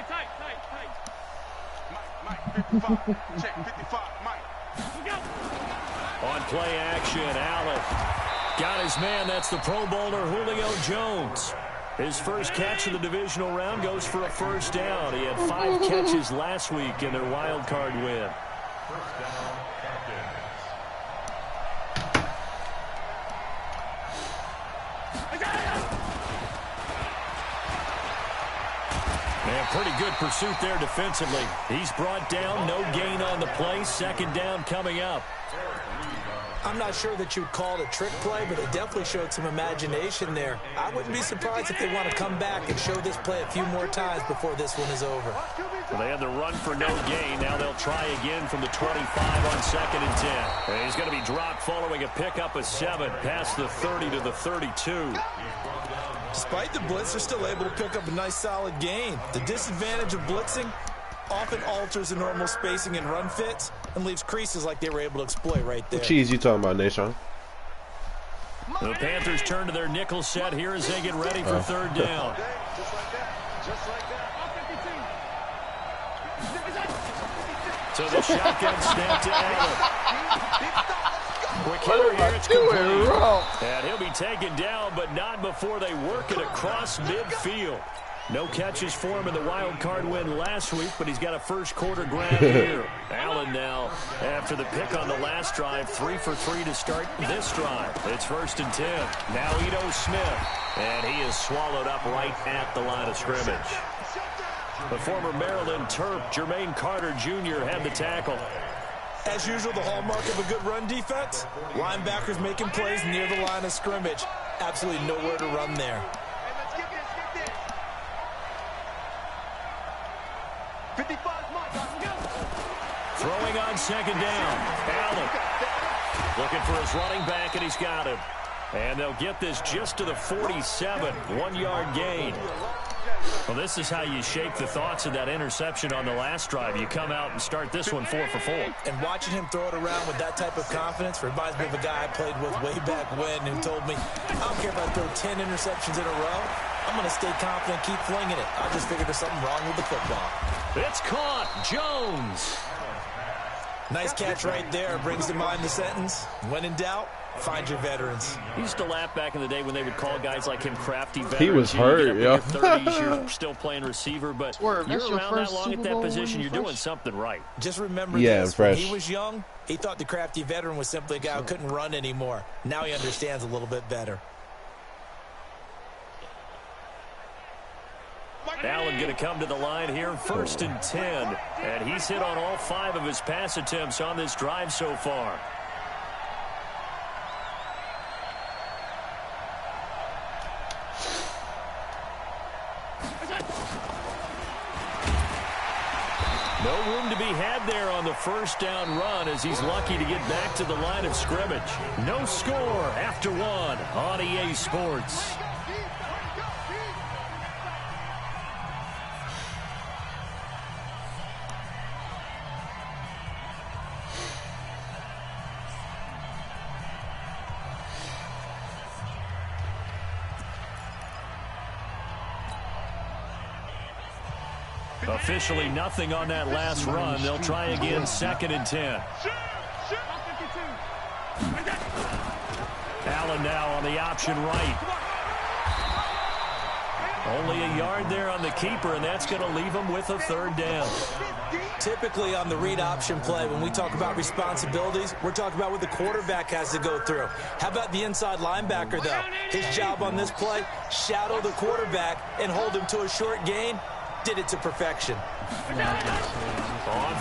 Check 55, Mike. On play action, Allen got his man. That's the Pro Bowler Julio Jones. His first catch of the divisional round goes for a first down. He had 5 catches last week in their wild card win. And pretty good pursuit there defensively. He's brought down, no gain on the play. Second down coming up. I'm not sure that you'd call it a trick play, but it definitely showed some imagination there. I wouldn't be surprised if they want to come back and show this play a few more times before this one is over. Well, they had the run for no gain. Now they'll try again from the 25 on 2nd and 10. And he's going to be dropped following a pickup of 7 past the 30 to the 32. Despite the blitz, they're still able to pick up a nice solid gain. The disadvantage of blitzing often alters the normal spacing and run fits and leaves creases like they were able to exploit right there. What cheese you talking about, Nation? The Panthers turn to their nickel set here as they get ready for third down. Just like that. Just like that. So the shotgun snap to Allen. Quick hitter here, it's complete. And he'll be taken down, but not before they work it across midfield. No catches for him in the wild card win last week, but he's got a first quarter grab here. Allen now, after the pick on the last drive, 3 for 3 to start this drive. It's 1st and 10. Now Ito Smith, and he is swallowed up right at the line of scrimmage. The former Maryland Terp, Jermaine Carter Jr., had the tackle. As usual, the hallmark of a good run defense, linebackers making plays near the line of scrimmage. Absolutely nowhere to run there. Throwing on 2nd down. Allen looking for his running back, and he's got him. And they'll get this just to the 47, 1-yard gain. Well, this is how you shape the thoughts of that interception on the last drive. You come out and start this one 4 for 4. And watching him throw it around with that type of confidence reminds me of a guy I played with way back when who told me, I don't care if I throw 10 interceptions in a row. I'm going to stay confident, keep flinging it. I just figured there's something wrong with the football. It's caught. Jones. Nice catch right there. Brings to mind the sentence, when in doubt, find your veterans. He used to laugh back in the day when they would call guys like him crafty veterans. He was hurt, yeah. In your 30s, you're still playing receiver, but you're around that long at that position, you're doing something right. Just remember this. When he was young, he thought the crafty veteran was simply a guy who couldn't run anymore. Now he understands a little bit better. Allen going to come to the line here, 1st and 10. And he's hit on all 5 of his pass attempts on this drive so far. No room to be had there on the first down run as he's lucky to get back to the line of scrimmage. No score after 1 on EA Sports. Officially nothing on that last run. They'll try again, 2nd and 10. Allen now on the option right. Only a yard there on the keeper, and that's going to leave him with a 3rd down. Typically on the read option play, when we talk about responsibilities, we're talking about what the quarterback has to go through. How about the inside linebacker, though? His job on this play, shadow the quarterback and hold him to a short gain. Did it to perfection. On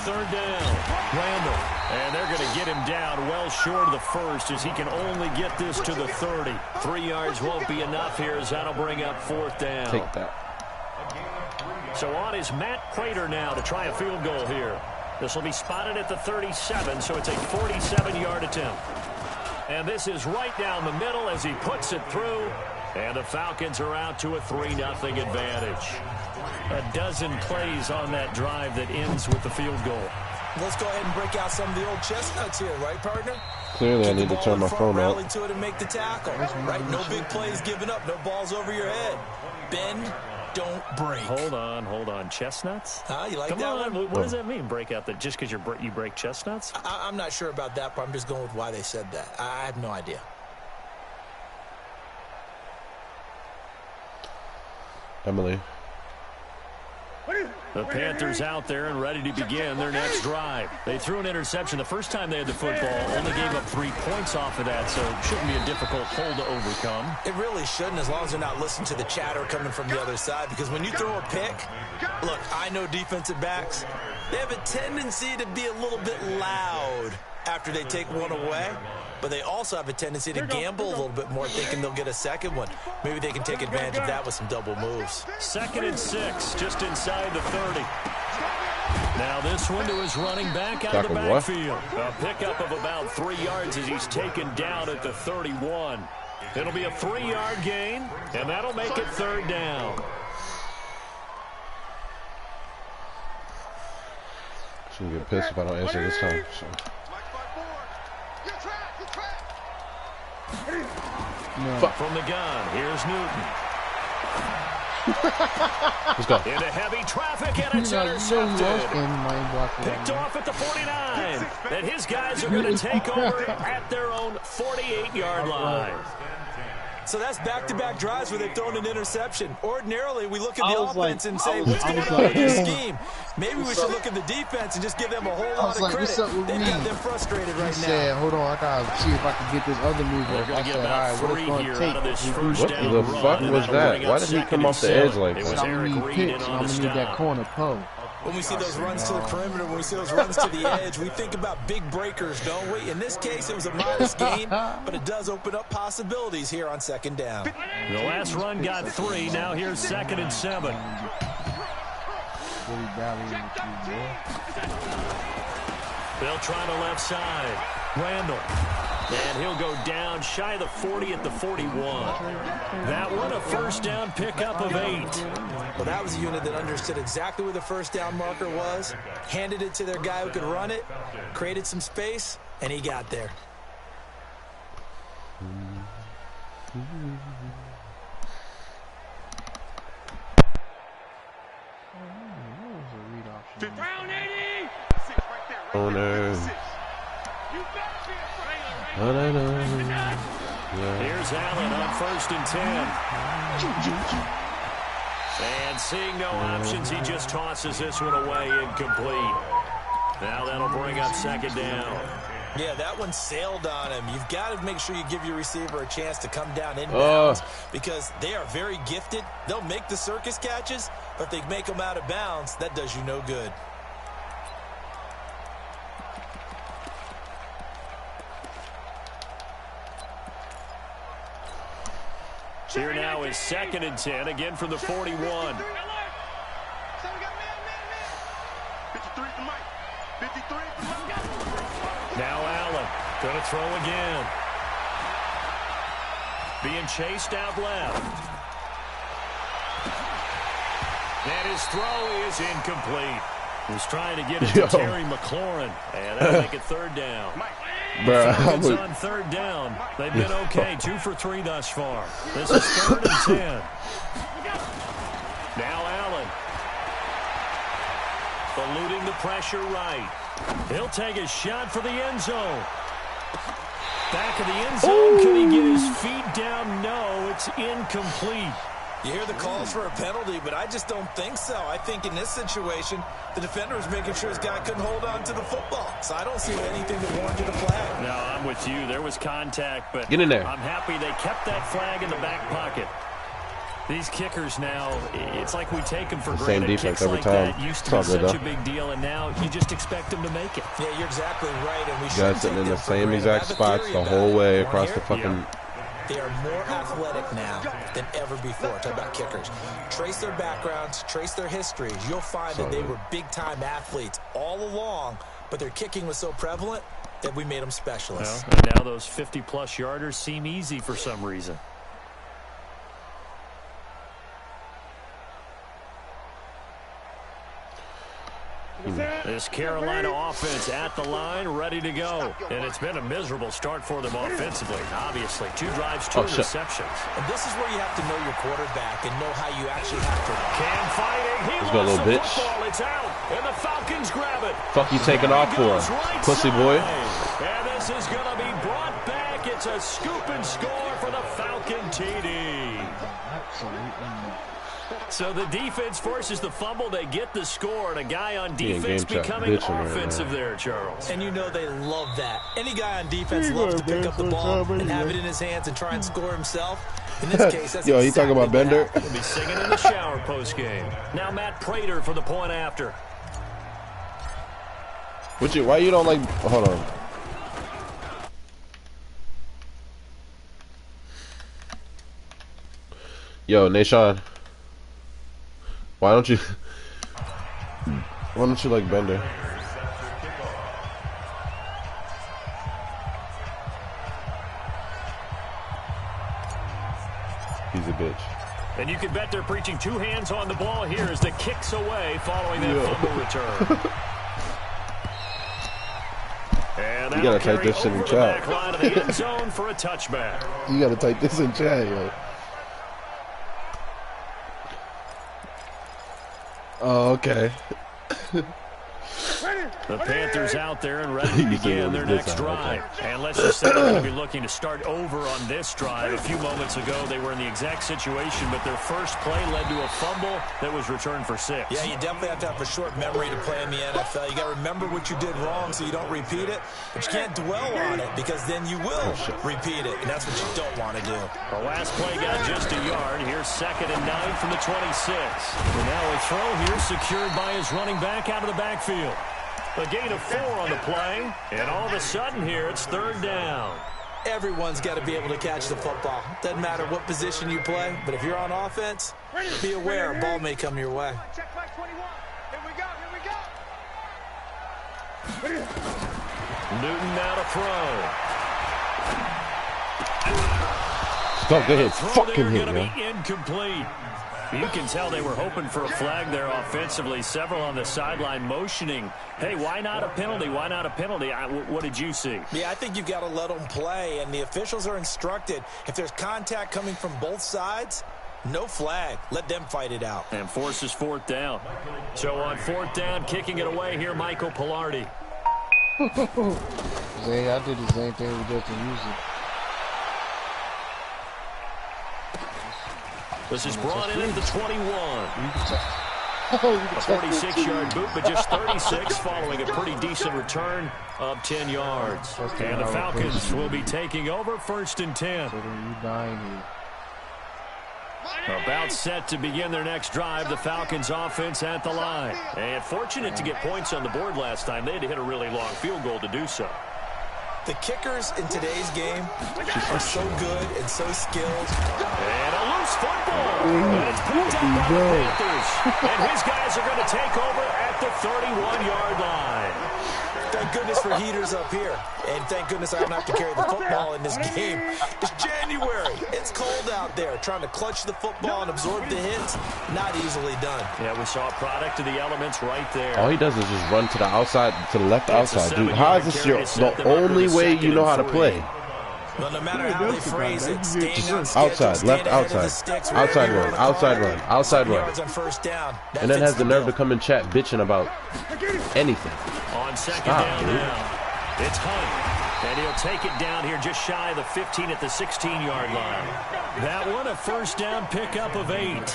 3rd down, Randall. And they're going to get him down well short of the first as he can only get this to the 30. 3 yards won't be enough here as that'll bring up 4th down. Take that. So on is Matt Prater now to try a field goal here. This will be spotted at the 37, so it's a 47-yard attempt. And this is right down the middle as he puts it through. And the Falcons are out to a 3-0 advantage. A dozen plays on that drive that ends with the field goal. Let's go ahead and break out some of the old chestnuts here, right, partner? Clearly, I need to turn my phone off. Rally to it and make the tackle, right? No big plays given up, no balls over your head. Bend, don't break. Hold on. Chestnuts? You like Come that on. one? What does that mean, break out? Just because you break chestnuts? I'm not sure about that, but I'm just going with why they said that. I have no idea. Emily. The Panthers out there and ready to begin their next drive. They threw an interception the first time they had the football, only gave up 3 points off of that, so it shouldn't be a difficult hole to overcome. It really shouldn't, as long as they're not listening to the chatter coming from the other side, because when you throw a pick, look, I know defensive backs, they have a tendency to be a little bit loud after they take one away, but they also have a tendency to gamble a little bit more, thinking they'll get a second one. Maybe they can take advantage of that with some double moves. 2nd and 6, just inside the 30. Now this one to his running back out of the backfield. A pickup of about 3 yards as he's taken down at the 31. It'll be a 3-yard gain, and that'll make it 3rd down. She'll get pissed if I don't answer this time. So. No. From the gun, here's Newton. Let's go. Into heavy traffic, and it's intercepted. Picked off at the 49. And his guys are going to take over at their own 48-yard line. So that's back-to-back drives where they've thrown an interception. Ordinarily, we look at the offense and say, what's going on with this scheme? Maybe we should look at the defense and just give them a whole lot of credit. They've got them frustrated right now. Said, hold on, I got to see if I can get this other move up. I said, all right, what it's going to take? What the fuck was that? Why did he come off the edge like that? I'm going to need picks, and I'm going to need that corner post. When we see those runs to the perimeter, when we see those runs to the edge, we think about big breakers, don't we? In this case, it was a modest gain, but it does open up possibilities here on 2nd down. The last run got 3. Now here's 2nd and 7. They'll try the left side. Randall. And he'll go down shy of the 40 at the 41. That one a 1st down pickup of 8. Well, that was a unit that understood exactly where the 1st down marker was, handed it to their guy who could run it, created some space, and he got there. Brown 80! Oh no. Oh, no. Yeah. Here's Allen on 1st and 10. And seeing no options, he just tosses this one away incomplete. Now that'll bring up 2nd down. Yeah, that one sailed on him. You've got to make sure you give your receiver a chance to come down inbounds because they are very gifted. They'll make the circus catches, but if they make them out of bounds, that does you no good. Here now is 2nd and 10, again from the 41. Now Allen, going to throw again. Being chased out left. And his throw is incomplete. He's trying to get it to Terry McLaurin. And that'll make it 3rd down. It's on 3rd down. They've been okay. 2 for 3 thus far. This is 3rd and 10. Now Allen. Eluding the pressure right. He'll take a shot for the end zone. Back of the end zone. Can he get his feet down? No, it's incomplete. You hear the calls for a penalty, but I just don't think so. I think in this situation, the defender was making sure his guy couldn't hold on to the football. So I don't see anything that warranted a flag. No, I'm with you. There was contact, but get in there. I'm happy they kept that flag in the back pocket. These kickers now, it's like we take them for granted. Same defense Kicks every like time. That used to be such a big deal, and now you just expect them to make it. Yeah, you're exactly right. And we guys sitting in the same exact spots the whole way across the fucking... Yeah. They are more athletic now than ever before. Talk about kickers. Trace their backgrounds, trace their histories. You'll find that they were big-time athletes all along, but their kicking was so prevalent that we made them specialists. Well, and now those 50-plus yarders seem easy for some reason. This Carolina offense at the line, ready to go. And it's been a miserable start for them offensively, obviously. 2 drives, 2 receptions. And this is where you have to know your quarterback and know how you actually have to. Cam fighting. He Let's go, little bitch. Football. It's out, and the Falcons grab it. Fuck you taking off for, right pussy boy. And this is going to be brought back. It's a scoop and score for the Falcon TD. So the defense forces the fumble. They get the score, and a guy on defense becoming offensive there, Charles. And you know they love that. Any guy on defense loves to pick up the ball and have it in his hands and try and score himself. In this case, that's Yo, you talking about Bender? He'll be singing in the shower post-game. Now Matt Prater for the point after. Why you don't like... Hold on. Yo, Nashawn. Why don't you like Bender? He's a bitch. And you can bet they're preaching 2 hands on the ball here as the kicks away following that fumble return. And you gotta type this shit in chat. Line of the end zone for a touchback. You gotta type this in chat, yo. Oh, okay. The Panthers out there and ready to begin their next drive. And let's just say they're going to be looking to start over on this drive. A few moments ago, they were in the exact situation, but their first play led to a fumble that was returned for 6. Yeah, you definitely have to have a short memory to play in the NFL. You got to remember what you did wrong so you don't repeat it, but you can't dwell on it because then you will repeat it, and that's what you don't want to do. The last play got just a yard. Here's 2nd and 9 from the 26. And now a throw here secured by his running back out of the backfield. A gain of 4 on the play, and all of a sudden here it's 3rd down. Everyone's got to be able to catch the football. Doesn't matter what position you play, but if you're on offense, be aware a ball may come your way. Check flag 21. Here we go. Newton now to throw. Stop there, fucking hit, man. Incomplete. You can tell they were hoping for a flag there offensively. Several on the sideline motioning, hey, why not a penalty? Why not a penalty? What did you see? Yeah, I think you've got to let them play, and the officials are instructed. If there's contact coming from both sides, no flag. Let them fight it out. And forces 4th down. So on 4th down, kicking it away here, Michael Pilardi. Zay, I did the same thing with Justin Houston. This is brought in at the 21. A 46-yard boot, but just 36 following a pretty decent return of 10 yards. And the Falcons will be taking over 1st and 10. About set to begin their next drive, the Falcons offense at the line. And fortunate to get points on the board last time. They had to hit a really long field goal to do so. The kickers in today's game are so good and so skilled. And a loose football. And it's picked up by the Panthers. And his guys are going to take over at the 31-yard line. Thank goodness for heaters up here. And thank goodness I don't have to carry the football in this game. It's January. It's cold out there. Trying to clutch the football and absorb the hits, not easily done. Yeah, we saw a product of the elements right there. All he does is just run to the outside, to the left outside. Dude, how is this the only way you know how to play? Well, no matter how they phrase it, staying on outside, left outside, outside run, outside run, outside run. And then has the nerve to come in chat bitching about anything. On 2nd down now, it's Hunt. And he'll take it down here just shy of the 15 at the 16-yard line. That one a 1st down pickup of 8.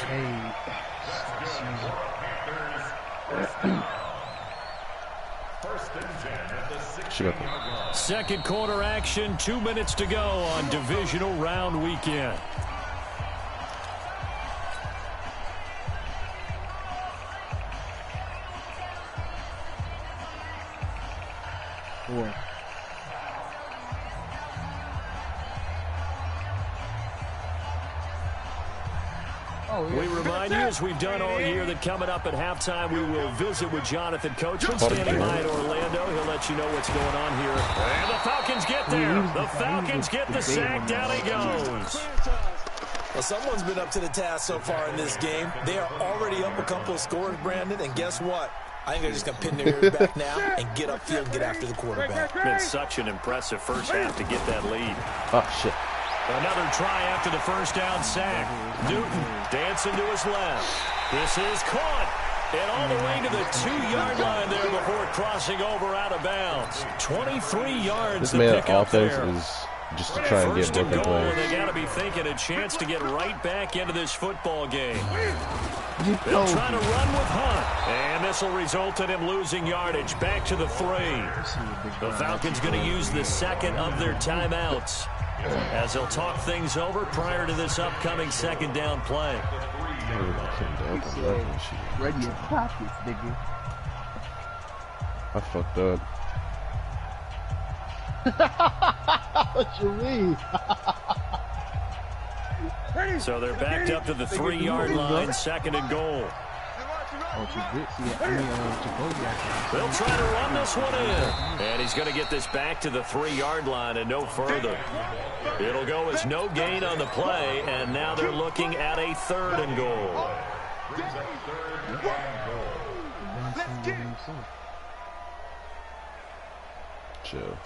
Second quarter action, 2 minutes to go on divisional round weekend. We remind you, as we've done all year, that coming up at halftime, we will visit with Jonathan Coachman standing by in Orlando. He'll let you know what's going on here. And the Falcons get there. The Falcons get the sack. Down he goes. Well, someone's been up to the task so far in this game. They are already up a couple of scores, Brandon, and guess what? I think they're just going to pin their ears back now and get upfield and get after the quarterback. Been such an impressive first half to get that lead. Oh, shit. Another try after the first down sack. Newton dancing to his left. This is caught. And all the way to the 2-yard line there before crossing over out of bounds. 23 yards this to man pick up offense there. is just to try and get First and broken goal, plays. they got to be thinking a chance to get right back into this football game. They'll try to run with Hunt. And this will result in him losing yardage back to the 3. The Falcons going to use the second of their timeouts as they'll talk things over prior to this upcoming second down play. Ready in pockets, nigga. I fucked up. What you mean? So they're backed up to the 3-yard line, second and goal. They'll try to run this one in. And he's going to get this back to the 3-yard line and no further. It'll go as no gain on the play, and now they're looking at a 3rd and goal.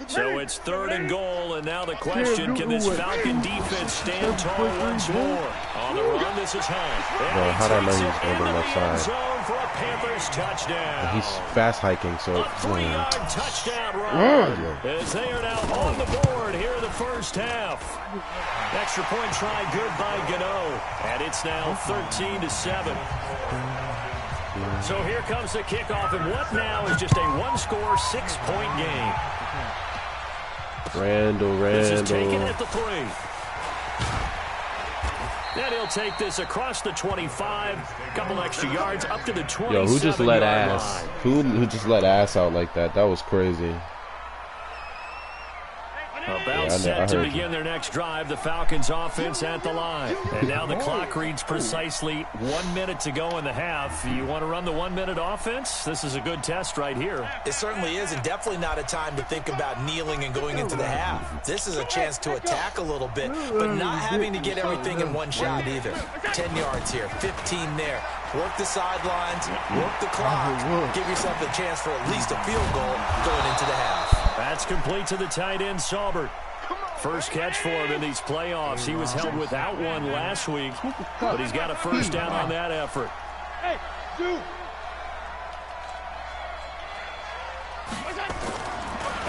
So it's 3rd and goal, and now the question, can this Falcon defense stand tall once more? On the run, this is Hunt. Bro, how did I know he was going to left side? For a Panthers touchdown. He's fast hiking, so a 3-yard touchdown run. As they are now on the board here in the first half. Extra point try good by Gano, and it's now 13-7. So here comes the kickoff, and what now is just a 1-score, 6-point game. Randall. This is taken at the 3. Then he'll take this across the 25, couple extra yards up to the 27. Yo, who just let ass? Who just let ass out like that? That was crazy. About set to begin their next drive, the Falcons offense at the line. And now the clock reads precisely 1 minute to go in the half. You want to run the 1-minute offense? This is a good test right here. It certainly is, and definitely not a time to think about kneeling and going into the half. This is a chance to attack a little bit, but not having to get everything in one shot either. 10 yards here, 15 there. Work the sidelines, work the clock. Give yourself a chance for at least a field goal going into the half. That's complete to the tight end, Saubert. First catch for him in these playoffs. He was held without one last week, but he's got a first down on that effort.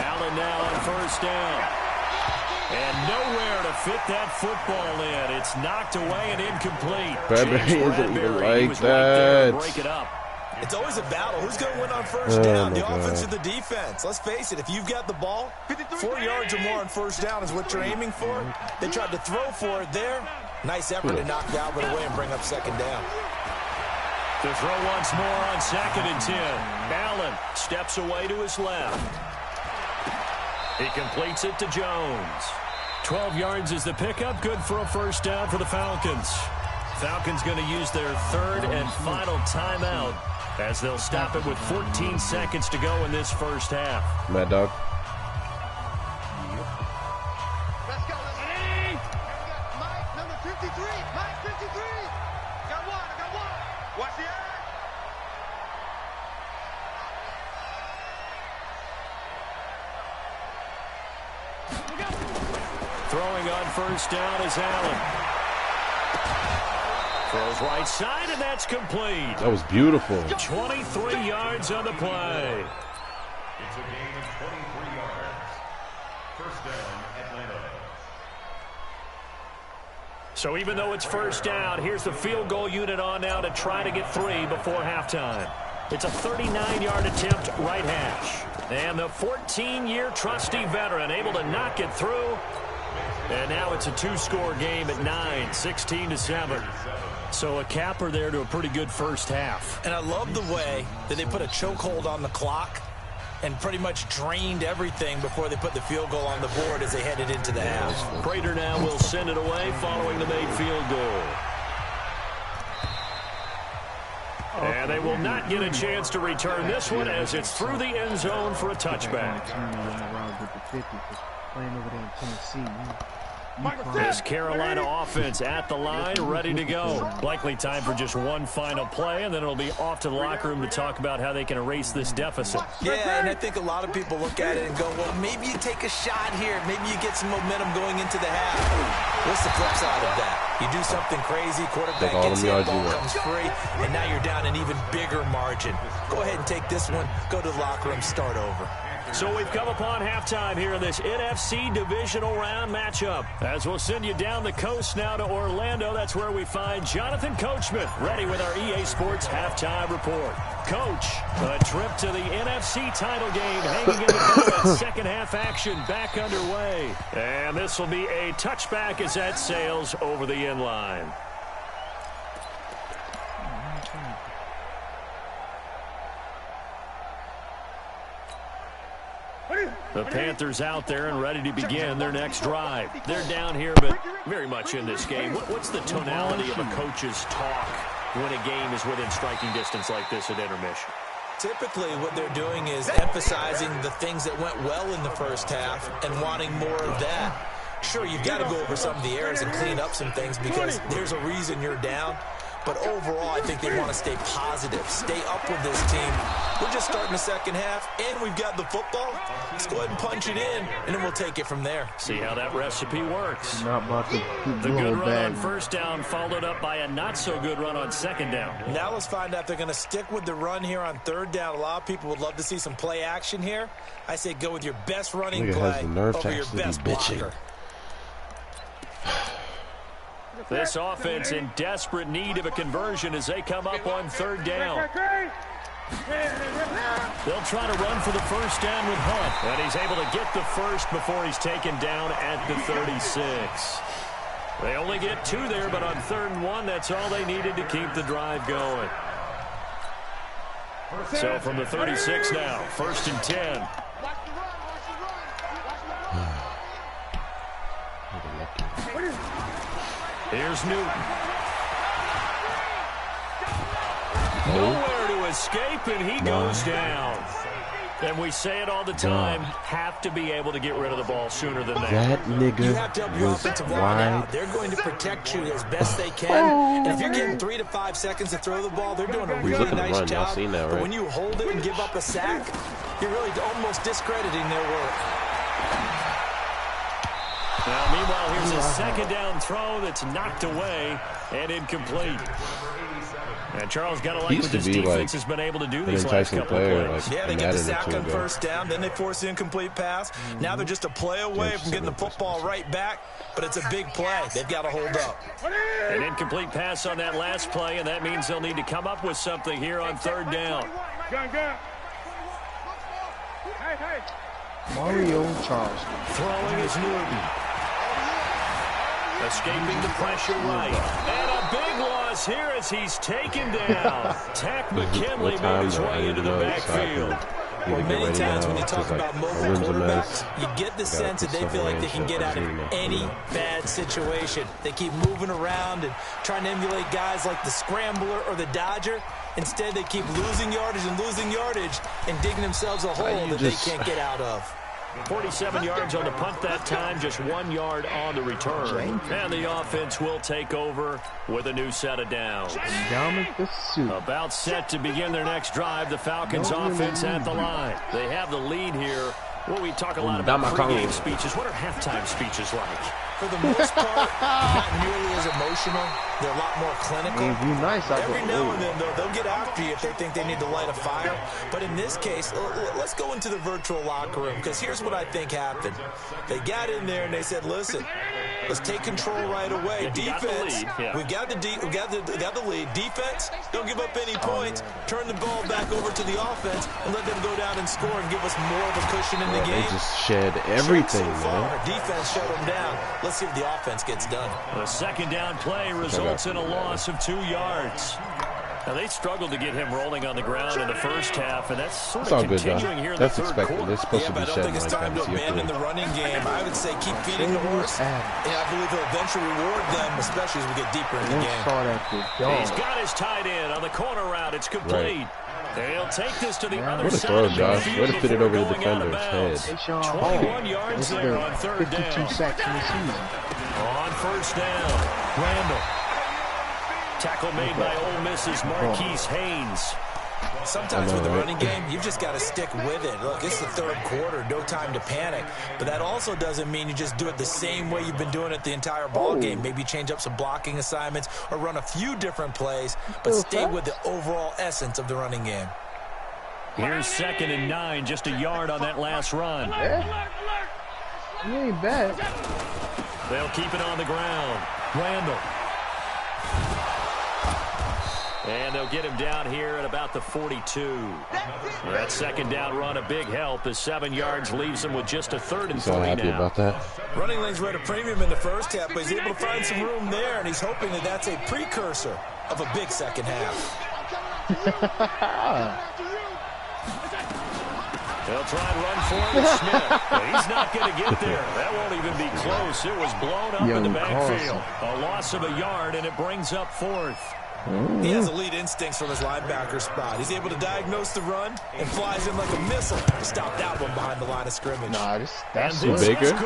Allen now on first down. And nowhere to fit that football in. It's knocked away and incomplete. Bradbury isn't even like was that. Right there to break it up. It's always a battle. Who's going to win on first down? The offense or the defense? Let's face it, if you've got the ball, 4 yards or more on first down is what you're aiming for. They tried to throw for it there. Nice effort to knock Dalvin away and bring up second down. To throw once more on 2nd and 10. Allen steps away to his left. He completes it to Jones. 12 yards is the pickup. Good for a first down for the Falcons. Falcons going to use their 3rd and final timeout as they'll stop it with 14 seconds to go in this first half. Mad Dog. Let's go. Mike, number 53. Mike, 53. Got one. Watch the eye. Throwing on first down is Allen. Throws right side, and that's complete. That was beautiful. 23 yards on the play. It's a gain of 23 yards. First down, Atlanta. So even though it's first down, here's the field goal unit on now to try to get 3 before halftime. It's a 39-yard attempt right hash. And the 14-year trusty veteran able to knock it through. And now it's a 2-score game at 9, 16-7. So a capper there to a pretty good first half. And I love the way that they put a chokehold on the clock and pretty much drained everything before they put the field goal on the board as they headed into the half. Prater now will send it away following the made field goal. And they will not get a chance to return this one as it's through the end zone for a touchback. This Carolina offense at the line, ready to go. Likely time for just one final play, and then it'll be off to the locker room to talk about how they can erase this deficit. Yeah, and I think a lot of people look at it and go, well, maybe you take a shot here. Maybe you get some momentum going into the half. What's the flip side of that? You do something crazy, quarterback gets hit, ball comes free, and now you're down an even bigger margin. Go ahead and take this one, go to the locker room, start over. So we've come upon halftime here in this NFC divisional round matchup. As we'll send you down the coast now to Orlando, that's where we find Jonathan Coachman ready with our EA Sports halftime report. Coach, a trip to the NFC title game hanging in the balance. Second half action back underway. And this will be a touchback as that sails over the end line. The Panthers out there and ready to begin their next drive. They're down here, but very much in this game. What's the tonality of a coach's talk when a game is within striking distance like this at intermission? Typically, what they're doing is emphasizing the things that went well in the first half and wanting more of that. Sure, you've got to go over some of the errors and clean up some things because there's a reason you're down. But overall, I think they want to stay positive, stay up with this team. We're just starting the second half, and we've got the football. Let's go ahead and punch it in, and then we'll take it from there. See how that recipe works. Not about to the good run on first down followed up by a not-so-good run on second down. Now let's find out if they're going to stick with the run here on third down. A lot of people would love to see some play action here. I say go with your best running play over your best blocker. This offense in desperate need of a conversion as they come up on third down. They'll try to run for the first down with Hunt. And he's able to get the first before he's taken down at the 36. They only get 2 there, but on 3rd and 1, that's all they needed to keep the drive going. So from the 36 now, 1st and 10. Here's Newton. Nowhere to escape, and he goes down. And we say it all the time, have to be able to get rid of the ball sooner than that. That nigga you have to help your offensive line out. They're going to protect you as best they can. And if you're getting 3 to 5 seconds to throw the ball, they're doing a really nice job. That, right? But when you hold it and give up a sack, you're really almost discrediting their work. Now, meanwhile, here's a second down throw that's knocked away and incomplete. And Charles, got to like what this defense has been able to do these last couple of plays. Yeah, they get the sack on first down, then they force the incomplete pass. Now they're just a play away from getting the football right back, but it's a big play. They've got to hold up. An incomplete pass on that last play, and that means they'll need to come up with something here on third down. Mario Charles. Throwing is Newton. Escaping the pressure right. And a big loss here as he's taken down. Tack McKinley made his way into the backfield. Well, many times when you talk about mobile quarterbacks, you get the sense that they feel like they can get out of any bad situation. They keep moving around and trying to emulate guys like the Scrambler or the Dodger. Instead, they keep losing yardage and digging themselves a hole that they can't get out of. 47 yards on the punt that time, just 1 yard on the return. And the offense will take over with a new set of downs. About set to begin their next drive, the Falcons offense at the line. They have the lead here. Well, we talk a lot about pregame speeches. What are halftime speeches like? For the most part, not nearly as emotional. They're a lot more clinical. Every now and then, though, they'll get after you if they think they need to light a fire. But in this case, let's go into the virtual locker room, because here's what I think happened. They got in there and they said, listen, let's take control right away. Defense, we got the lead. Defense, don't give up any points. Turn the ball back over to the offense and let them go down and score and give us more of a cushion in the game. They just shed everything, man. Defense shut them down. Let's see if the offense gets done. The second down play results in a loss of 2 yards. Now, they struggled to get him rolling on the ground in the first half, and that's sort of continuing here in the third quarter. They're supposed to be but I don't think it's time to abandon the running game. I would say keep feeding the horse. I believe he'll eventually reward them, especially as we get deeper in the game. He's got his tight end on the corner route. It's complete. They'll take this to the other side of the field. Way to fit it over the defender's head. 21 yards there on third down. 52 sacks in the season. On first down, Randall. Tackle made by Ole Miss's Marquise Haynes. Sometimes with the running game, you've just got to stick with it. Look, it's the third quarter, no time to panic. But that also doesn't mean you just do it the same way you've been doing it the entire ball game. Maybe change up some blocking assignments or run a few different plays, but stay with the overall essence of the running game. Here's 2nd and 9, just a yard on that last run. Yeah. He ain't bad. They'll keep it on the ground. Randall. And they'll get him down here at about the 42. That 2nd down run, a big help. The 7 yards leaves him with just a 3rd and 3 now. Happy about that. Running lanes were at a premium in the first half, but he's able to find some room there, and he's hoping that that's a precursor of a big second half. They'll try and run for it with Smith. But he's not going to get there. That won't even be close. It was blown up in the backfield. A loss of a yard, and it brings up 4th. He has elite instincts from his linebacker spot. He's able to diagnose the run and flies in like a missile to stop that one behind the line of scrimmage. Nah, that's Baker.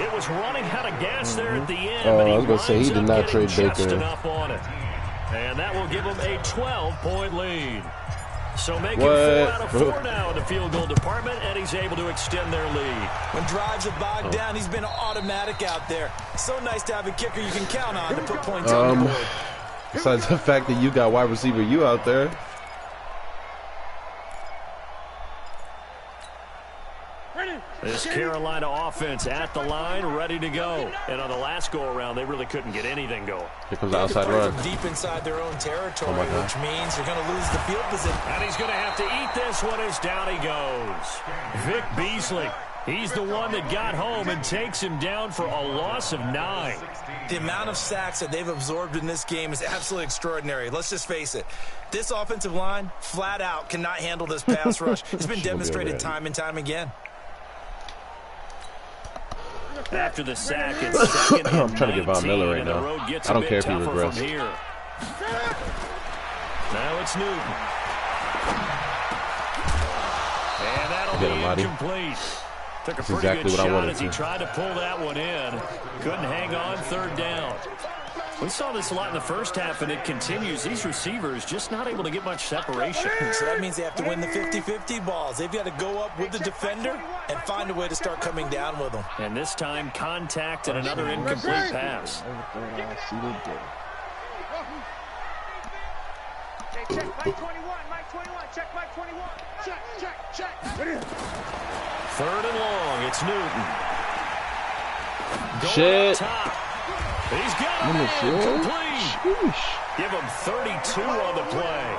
It was running out of gas there at the end. Oh, but I was going to say he did not trade Baker. Enough on it. And that will give him a 12-point lead. So making 4 out of 4 now in the field goal department, and he's able to extend their lead. When drives have bogged down, he's been automatic out there. So nice to have a kicker you can count on to put points on the board. Besides the fact that you got wide receiver you out there. This Carolina offense at the line, ready to go. And on the last go-around, they really couldn't get anything going. Here comes the outside run. Deep inside their own territory, which means you're going to lose the field position. And he's going to have to eat this one as down he goes. Vic Beasley. He's the one that got home and takes him down for a loss of 9. The amount of sacks that they've absorbed in this game is absolutely extraordinary. Let's just face it. This offensive line, flat out, cannot handle this pass rush. It's been demonstrated time and time again. After the sack, it's 2nd and I'm trying to get Von Miller right now. I don't care if he regrets. Now it's Newton. And that'll be incomplete. Took a pretty good shot as he tried to pull that one in. Couldn't hang on 3rd down. We saw this a lot in the first half, and it continues. These receivers just not able to get much separation. So that means they have to win the 50-50 balls. They've got to go up with the defender and find a way to start coming down with them. And this time, contact and another incomplete pass. Check Mike 21, Mike 21, check Mike 21. Check. 3rd and long, it's Newton. Shit. He's got him complete. Give him 32 on the play.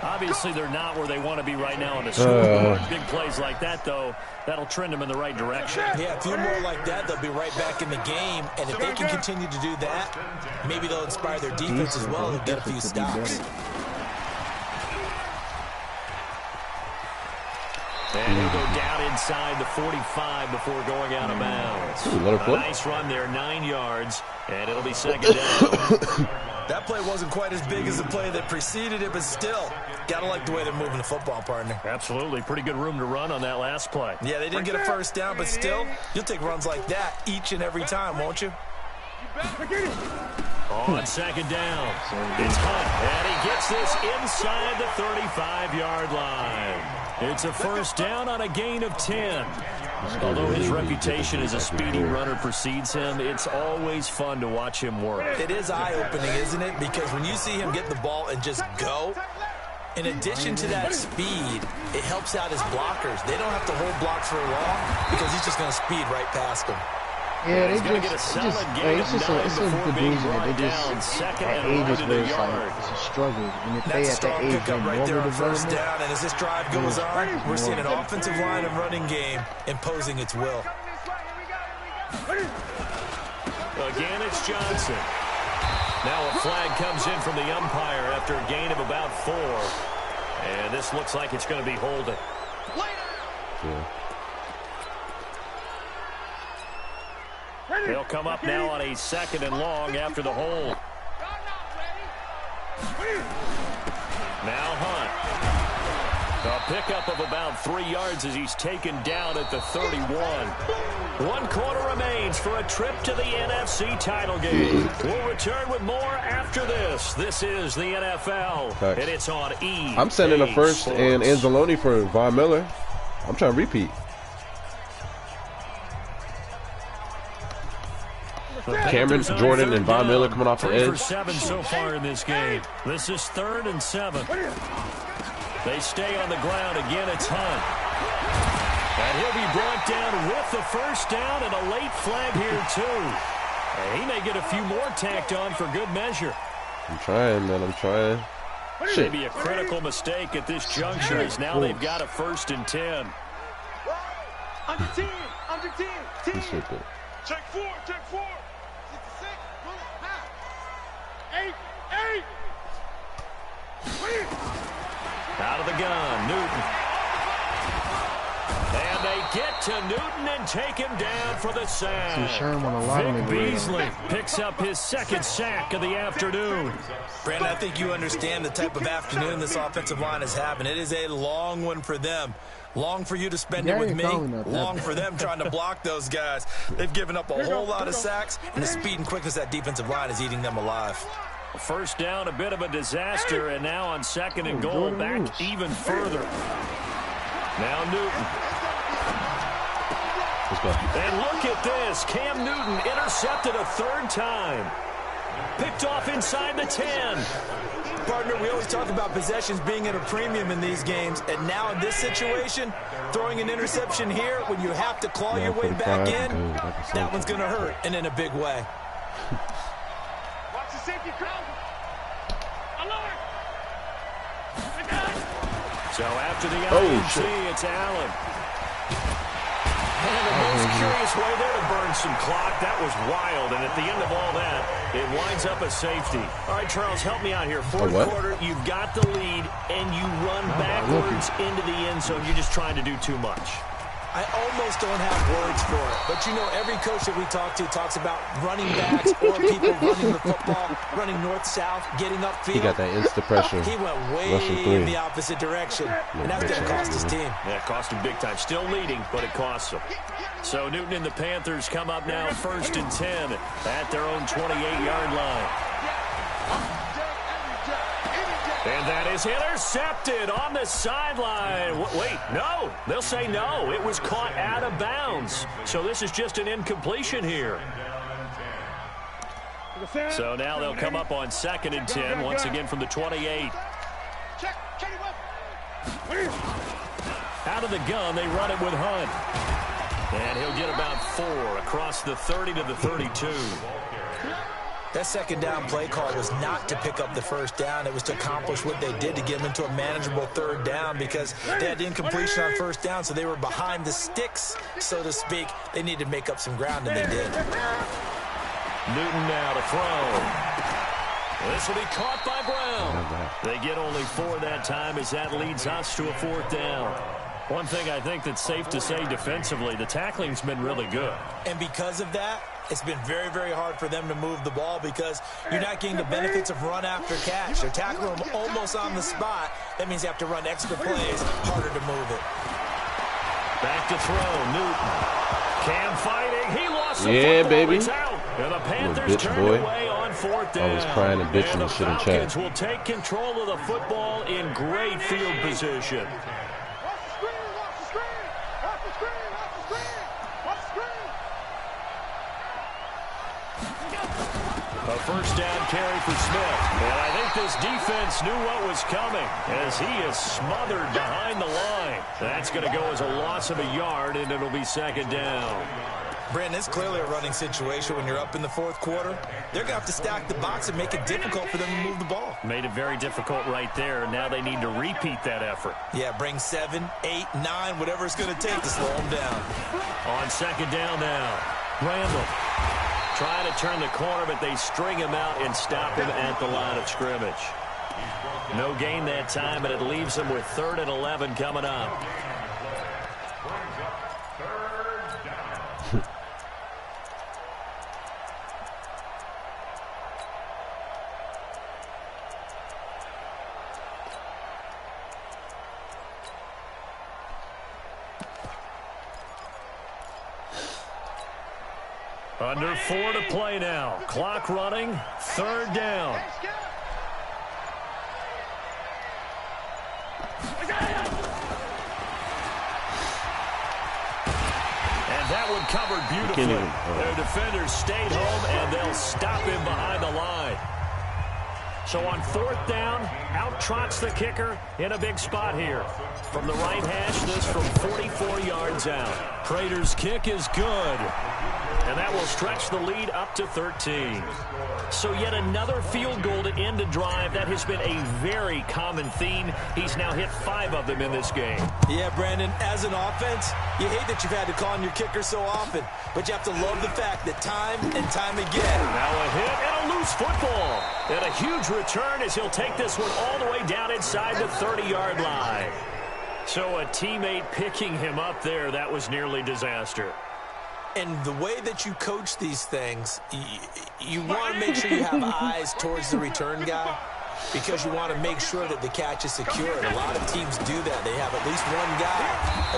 Obviously, they're not where they want to be right now on the scoreboard. Big plays like that, though, that'll trend them in the right direction. Yeah, a few more like that, they'll be right back in the game. And if they can continue to do that, maybe they'll inspire their defense as well and get a few stops. And he'll go down inside the 45 before going out of bounds. A nice run there, 9 yards, and it'll be 2nd down. That play wasn't quite as big as the play that preceded it, but still, gotta like the way they're moving the football, partner. Absolutely. Pretty good room to run on that last play. Yeah, they didn't get a 1st down, but still, you'll take runs like that each and every time, won't you? On 2nd down, it's Hunt, and he gets this inside the 35-yard line. It's a 1st down on a gain of 10. Although his reputation as a speedy runner precedes him, it's always fun to watch him work. It is eye-opening, isn't it? Because when you see him get the ball and just go, in addition to that speed, it helps out his blockers. They don't have to hold blocks for long because he's just going to speed right past them. Yeah, it's just a delusion that they just, at ages where it's like, it's a struggle. And if they at that age in normal development. Down, and as this drive goes on, we're seeing an offensive line and running game imposing its will. Again, it's Johnson. Now a flag comes in from the umpire after a gain of about 4. And this looks like it's going to be holding. Yeah. They'll come up now on a 2nd and long after the hold. Now Hunt. A pickup of about 3 yards as he's taken down at the 31. 1 quarter remains for a trip to the NFC title game. We'll return with more after this. This is the NFL, and it's on E. I'm sending a first and Anzalone for Von Miller. I'm trying to repeat. Cameron Jordan and Von Miller coming off the edge. 3 for 7 so far in this game. This is 3rd and 7. They stay on the ground. Again, it's Hunt. And he'll be brought down with the first down and a late flag here, too. And he may get a few more tacked on for good measure. I'm trying, man. I'm trying. Shit. Maybe a critical mistake at this juncture as now they've got a 1st and 10. Under 10. Under 10. 10. Check 4. Check 4. 66. Pull it. Now. 8. 8. Out of the gun, Newton. And they get to Newton and take him down for the sack. Vic Beasley picks up his 2nd sack of the afternoon. Brandon, I think you understand the type of afternoon this offensive line is having. It is a long one for them. Long for you to spend it with me. Long for them trying to block those guys. They've given up a whole lot of sacks, and the speed and quickness of that defensive line is eating them alive. First down, a bit of a disaster, and now on 2nd and goal, back even further. Now Newton. Let's go. And look at this. Cam Newton intercepted a 3rd time. Picked off inside the 10. Partner, we always talk about possessions being at a premium in these games, and now in this situation, throwing an interception here when you have to claw your way back in, that one's going to hurt, and in a big way. Watch the safety crowd. Alert. So after the INT, it's Allen. And the most curious way there to burn some clock. That was wild. And at the end of all that, it winds up a safety. All right, Charles, help me out here. 4th quarter, you've got the lead, and you run backwards into the end zone. You're just trying to do too much. I almost don't have words for it. But, you know, every coach that we talk to talks about running backs or people running the football, running north-south, getting upfield. He got that instant pressure. He went way in the opposite direction, and that's going to cost his team. Yeah, it cost him big time. Still leading, but it costs him. So Newton and the Panthers come up now 1st and 10 at their own 28-yard line. And that is intercepted on the sideline. Wait, no. They'll say no. It was caught out of bounds. So this is just an incompletion here. So now they'll come up on 2nd and 10, once again from the 28. Out of the gun, they run it with Hunt. And he'll get about 4 across the 30 to the 32. That 2nd down play call was not to pick up the 1st down. It was to accomplish what they did to get them into a manageable 3rd down because they had incompletion on 1st down, so they were behind the sticks, so to speak. They needed to make up some ground, and they did. Newton now to throw. This will be caught by Brown. They get only 4 that time as that leads us to a 4th down. One thing I think that's safe to say defensively, the tackling's been really good. And because of that, it's been very, very hard for them to move the ball because you're not getting the benefits of run after catch. They're tackling them almost on the spot. That means you have to run extra plays, harder to move it. Back to throw, Newton. Cam fighting. He lost the football. Baby. It's out. And the Panthers turned away on 4th down. I was crying and bitching and and shit in chat. Falcons will take control of the football in great field position. A 1st down carry for Smith. And I think this defense knew what was coming as he is smothered behind the line. That's going to go as a loss of a yard, and it'll be 2nd down. Brandon, it's clearly a running situation when you're up in the 4th quarter. They're going to have to stack the box and make it difficult for them to move the ball. Made it very difficult right there. Now they need to repeat that effort. Yeah, bring 7, 8, 9, whatever it's going to take to slow them down. On 2nd down now, Randall. Trying to turn the corner, but they string him out and stop him at the line of scrimmage. No gain that time, and it leaves them with 3rd and 11 coming up. Under 4 to play now. Clock running. 3rd down. And that one covered beautifully. Their defenders stayed home, and they'll stop him behind the line. So on 4th down, out trots the kicker in a big spot here. From the right hash, this from 44 yards out. Prater's kick is good. And that will stretch the lead up to 13. So yet another field goal to end a drive. That has been a very common theme. He's now hit 5 of them in this game. Yeah, Brandon, as an offense, you hate that you've had to call on your kicker so often. But you have to love the fact that time and time again. Now a hit and a loose football. And a huge return as he'll take this one all the way down inside the 30-yard line. So a teammate picking him up there, that was nearly disaster. And the way that you coach these things, you want to make sure you have eyes towards the return guy because you want to make sure that the catch is secured. A lot of teams do that. They have at least one guy.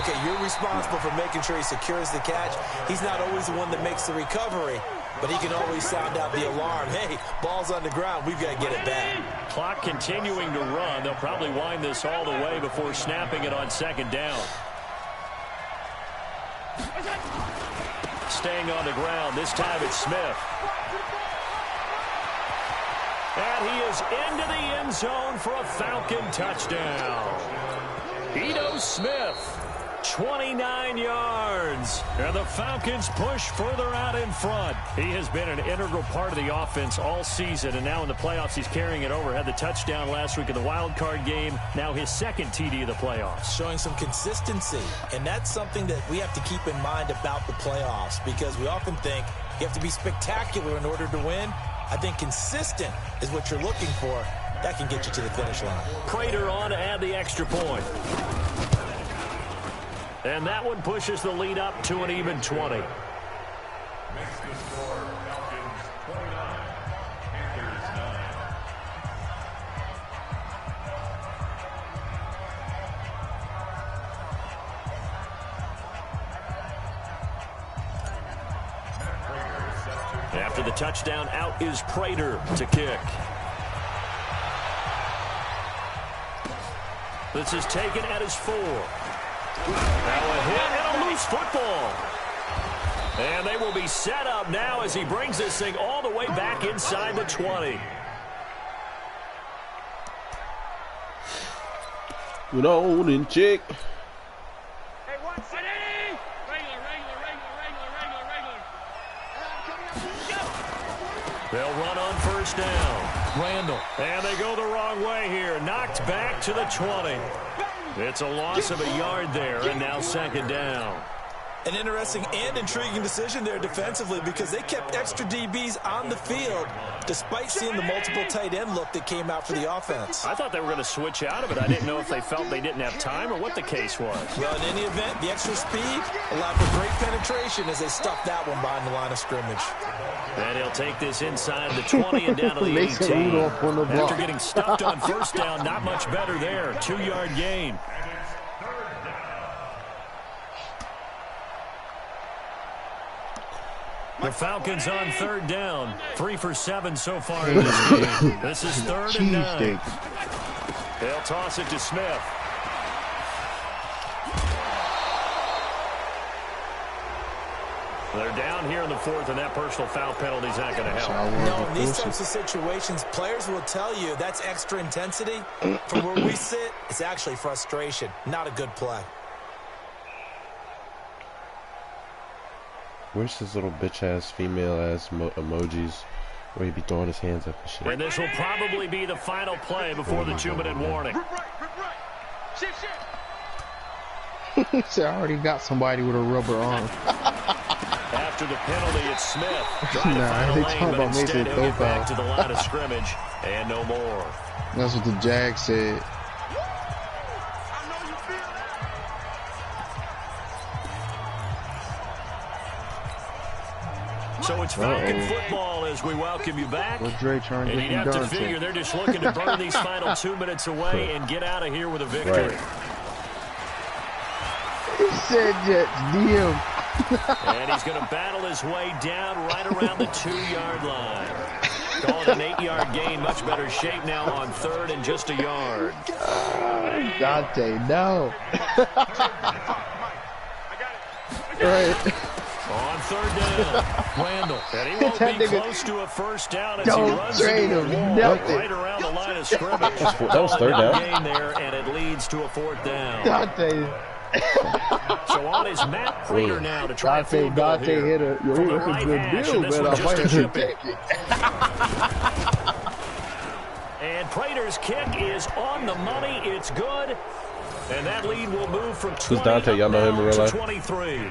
Okay, you're responsible for making sure he secures the catch. He's not always the one that makes the recovery, but he can always sound out the alarm. Hey, ball's on the ground. We've got to get it back. Clock continuing to run. They'll probably wind this all the way before snapping it on 2nd down. Staying on the ground. This time it's Smith. And he is into the end zone for a Falcon touchdown. Ito Smith, 29 yards. And the Falcons push further out in front. He has been an integral part of the offense all season, and now in the playoffs he's carrying it over. Had the touchdown last week in the wild card game. Now his 2nd TD of the playoffs. Showing some consistency, and that's something that we have to keep in mind about the playoffs because we often think you have to be spectacular in order to win. I think consistent is what you're looking for. That can get you to the finish line. Prater on to add the extra point. And that one pushes the lead up to an even 20. Makes the score Falcons 29, Panthers 9. After the touchdown, out is Prater to kick. This is taken at his 4. Now a hit and a loose football. And they will be set up now as he brings this thing all the way back inside the 20. Good old chick. They'll run on 1st down. Randall. And they go the wrong way here. Knocked back to the 20. It's a loss of a yard there, and now 2nd down. An interesting and intriguing decision there defensively because they kept extra DBs on the field despite seeing the multiple tight end look that came out for the offense. I thought they were going to switch out of it. I didn't know if they felt they didn't have time or what the case was. Well, in any event, the extra speed allowed for great penetration as they stuffed that one behind the line of scrimmage. And he'll take this inside the 20 and down to the 18. After getting stuffed on 1st down, not much better there. 2-yard gain. The Falcons on 3rd down. 3 for 7 so far in this game. This is 3rd and 9. They'll toss it to Smith. They're down here in the 4th, and that personal foul penalty is not going to help. No, in these types of situations, players will tell you that's extra intensity. From where we sit, it's actually frustration. Not a good play. Where's his little bitch-ass, female-ass emojis where he be throwing his hands up and shit? And this will probably be the final play before the 2-minute warning. I already got somebody with a rubber arm. After the penalty, it's Smith. Nah, they talking about Mason he'll get back to the line of scrimmage and no more. That's what the Jag said. So it's Falcon football as we welcome you back. Well, Dre trying to and you'd have to figure they're just looking to burn these final 2 minutes away and get out of here with a victory. Right. He said Jets, DM. And he's going to battle his way down right around the 2-yard line. Call it an 8-yard gain. Much better shape now on 3rd and just a yard. Dante, no. Right. On 3rd down, Randall. And he won't be close to a first down as he runs into the wall right around the line of scrimmage. That was 3rd down. Gain there, and it leads to a 4th down. Dante. So on is Matt Prater now to try to field goal Dante here. hit a good deal, man. I might have to take it. And Prater's kick is on the money. It's good. And that lead will move from 20 Dante? Y'all know him in real life? to 23.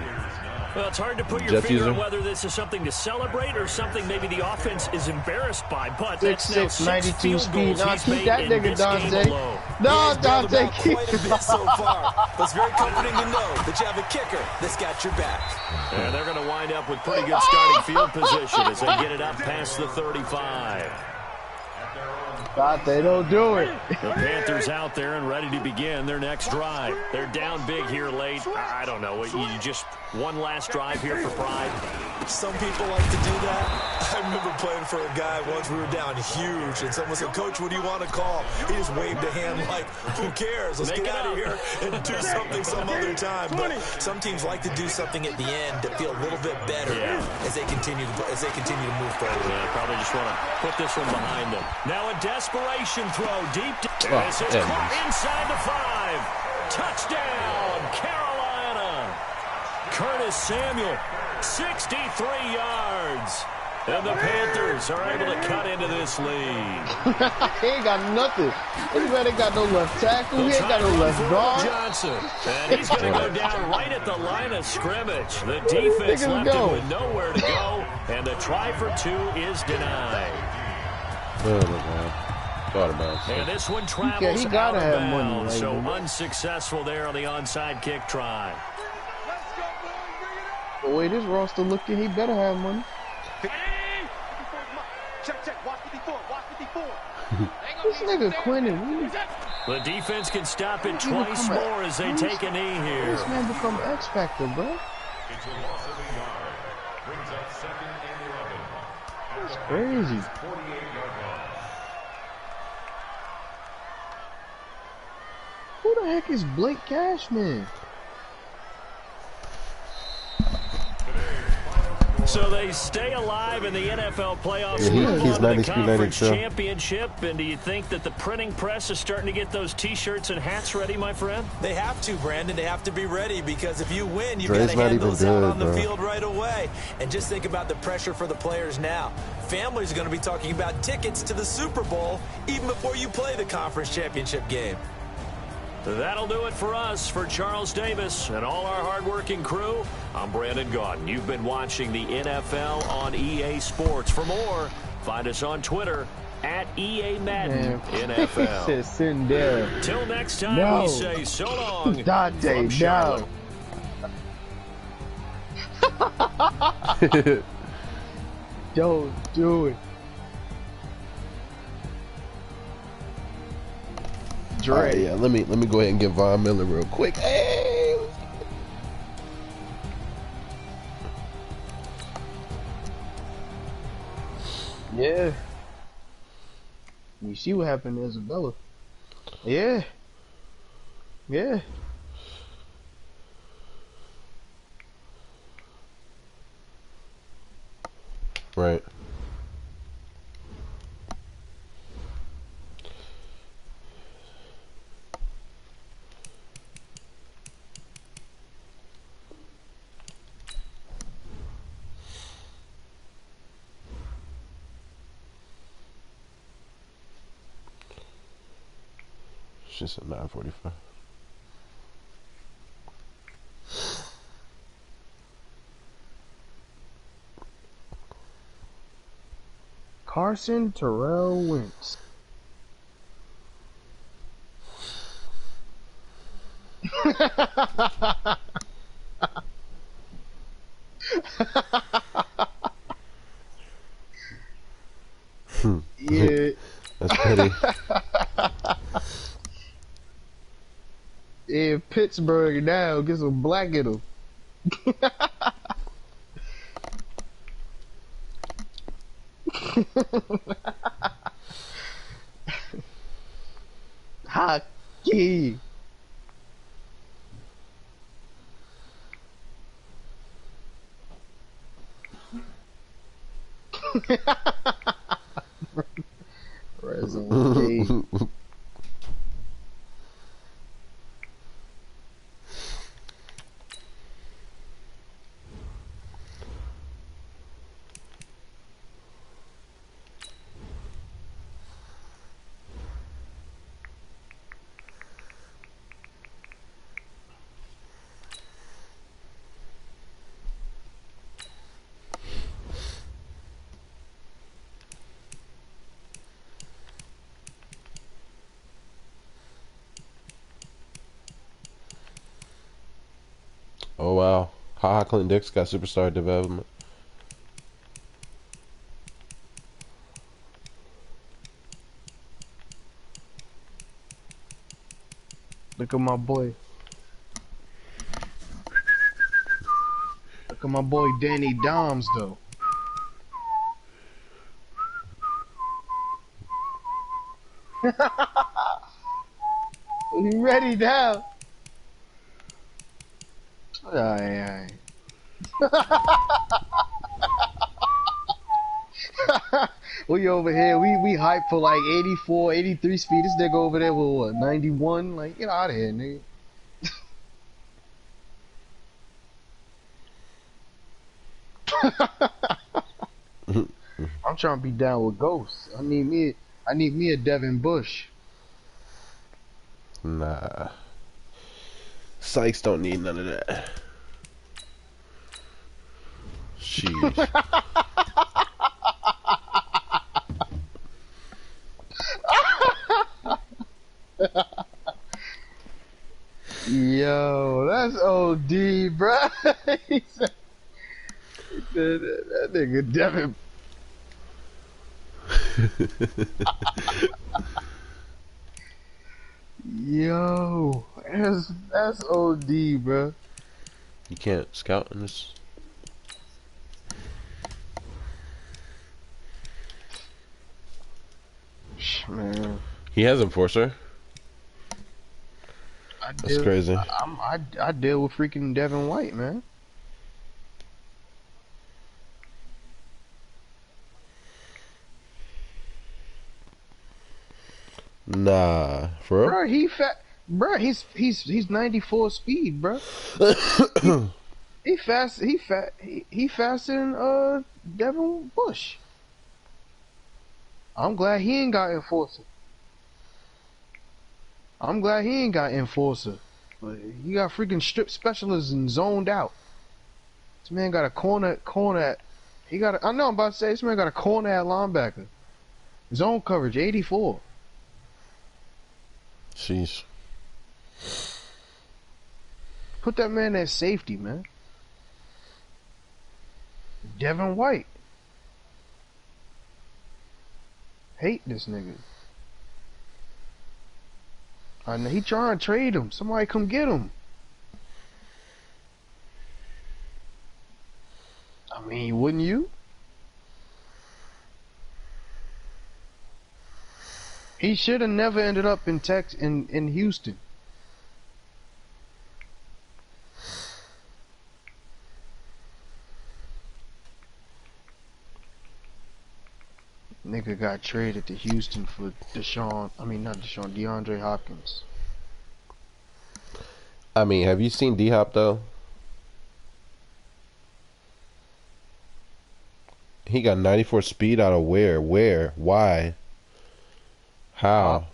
Well, it's hard to put your finger on whether this is something to celebrate or something maybe the offense is embarrassed by. But that's now 6'6", 6 92 field speed. goals Nah, he's keep made that in nigga, this game Dante. alone. No, Dante, keep quite a bit so far. But it's very comforting to know that you have a kicker that's got your back. And they're going to wind up with pretty good starting field position as they get it up past the 35. Dante, don't do it. The Panthers out there and ready to begin their next drive. They're down big here late. I don't know. You just one last drive here for pride. Some people like to do that. I remember playing for a guy once. We were down huge, and someone said, "Coach, what do you want to call?" He just waved a hand like, "Who cares? Let's get out of here and do something some other time." But some teams like to do something at the end to feel a little bit better as they continue to move forward. Yeah, probably just want to put this one behind them. Now a desperation throw deep. This is caught inside the 5. Touchdown, Carolina. Curtis Samuel, 63 yards. And the Panthers are able to cut into this lead. He ain't got nothing. This man ain't got no left tackle. He ain't got no left guard. Johnson. And he's going to go down right at the line of scrimmage. The defense left him with nowhere to go. And the try for 2 is denied. Oh, my God. And this one travels he gotta out of have bounds, money, so unsuccessful there on the onside kick try. The way this roster looking, he better have money. Check. Watch 54. Watch 54. This nigga Quinnen. The defense can stop it twice more as they take a knee here. This man become X Factor, bro. It's a loss of a yard. Brings up 2nd and 11. That's crazy. 48-yard line. Who the heck is Blake Cashman? So they stay alive in the NFL playoffs. He's the conference championship. And do you think that the printing press is starting to get those T-shirts and hats ready, my friend? They have to, Brandon. They have to be ready because if you win, you've got to hand those out on the field right away. And just think about the pressure for the players now. Families are going to be talking about tickets to the Super Bowl even before you play the conference championship game. That'll do it for us. For Charles Davis and all our hardworking crew, I'm Brandon Gaudin. You've been watching the NFL on EA Sports. For more, find us on Twitter at EA Madden NFL. Send there. Till next time, we say so long. Dante, no. Don't do it. Right, yeah, let me go ahead and get Von Miller real quick. Hey. Yeah. You see what happened to Isabella. Yeah. Yeah. Right. It's just at 9:45. Carson Terrell Wentz. Yeah. That's petty. Yeah, Pittsburgh now, get some black in them. Hockey. Resume. Oh wow. Haha Clinton Dix got superstar development. Look at my boy. Look at my boy Danny Doms though. He ready now. Aye. We over here, we hype for like 84, 83 speed. This nigga over there with what, 91? Like, get out of here, nigga. I'm trying to be down with Ghost. I need me a Devin Bush. Nah. Sykes don't need none of that. Sheesh. Yo, that's OD, bruh. He said, that nigga Devin. Yo, that's OD, bruh. You can't scout in this. Man, He has Enforcer. That's crazy. I deal with freaking Devin White, man. Nah, for real? Bro, he fat. Bro, he's 94 speed, bro. He fast. He faster than Devin Bush. I'm glad he ain't got Enforcer. I'm glad he ain't got Enforcer. But he got freaking strip specialists and zoned out. This man got a corner at. He got. I know I'm about to say this man got a corner at linebacker. Zone coverage 84. Sheesh. Put that man at safety, man. Devin White. Hate this nigga. I know he trying to trade him. Somebody come get him. I mean, wouldn't you? He should have never ended up in Houston. Nigga got traded to Houston for DeAndre Hopkins. I mean, have you seen D-Hop though? He got 94 speed out of where? Where? Why? How?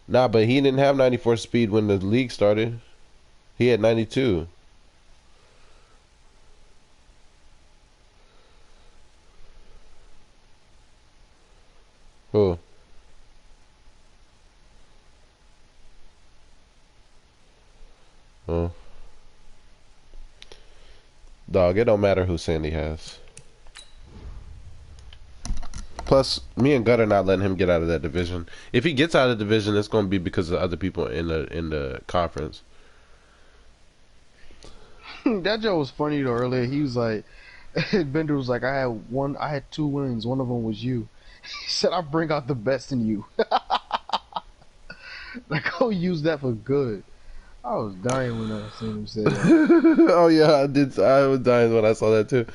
Nah, but he didn't have 94 speed when the league started. He had 92. Who? Oh. Dog, it don't matter who Sandy has. Plus, me and Gutter not letting him get out of that division. If he gets out of the division, it's going to be because of other people in the conference. That joke was funny though earlier. He was like, Bender was like, I had 2 wins. One of them was you. He said, I bring out the best in you. Like, I'll use that for good. I was dying when I seen him say that. Oh yeah, I did. I was dying when I saw that too.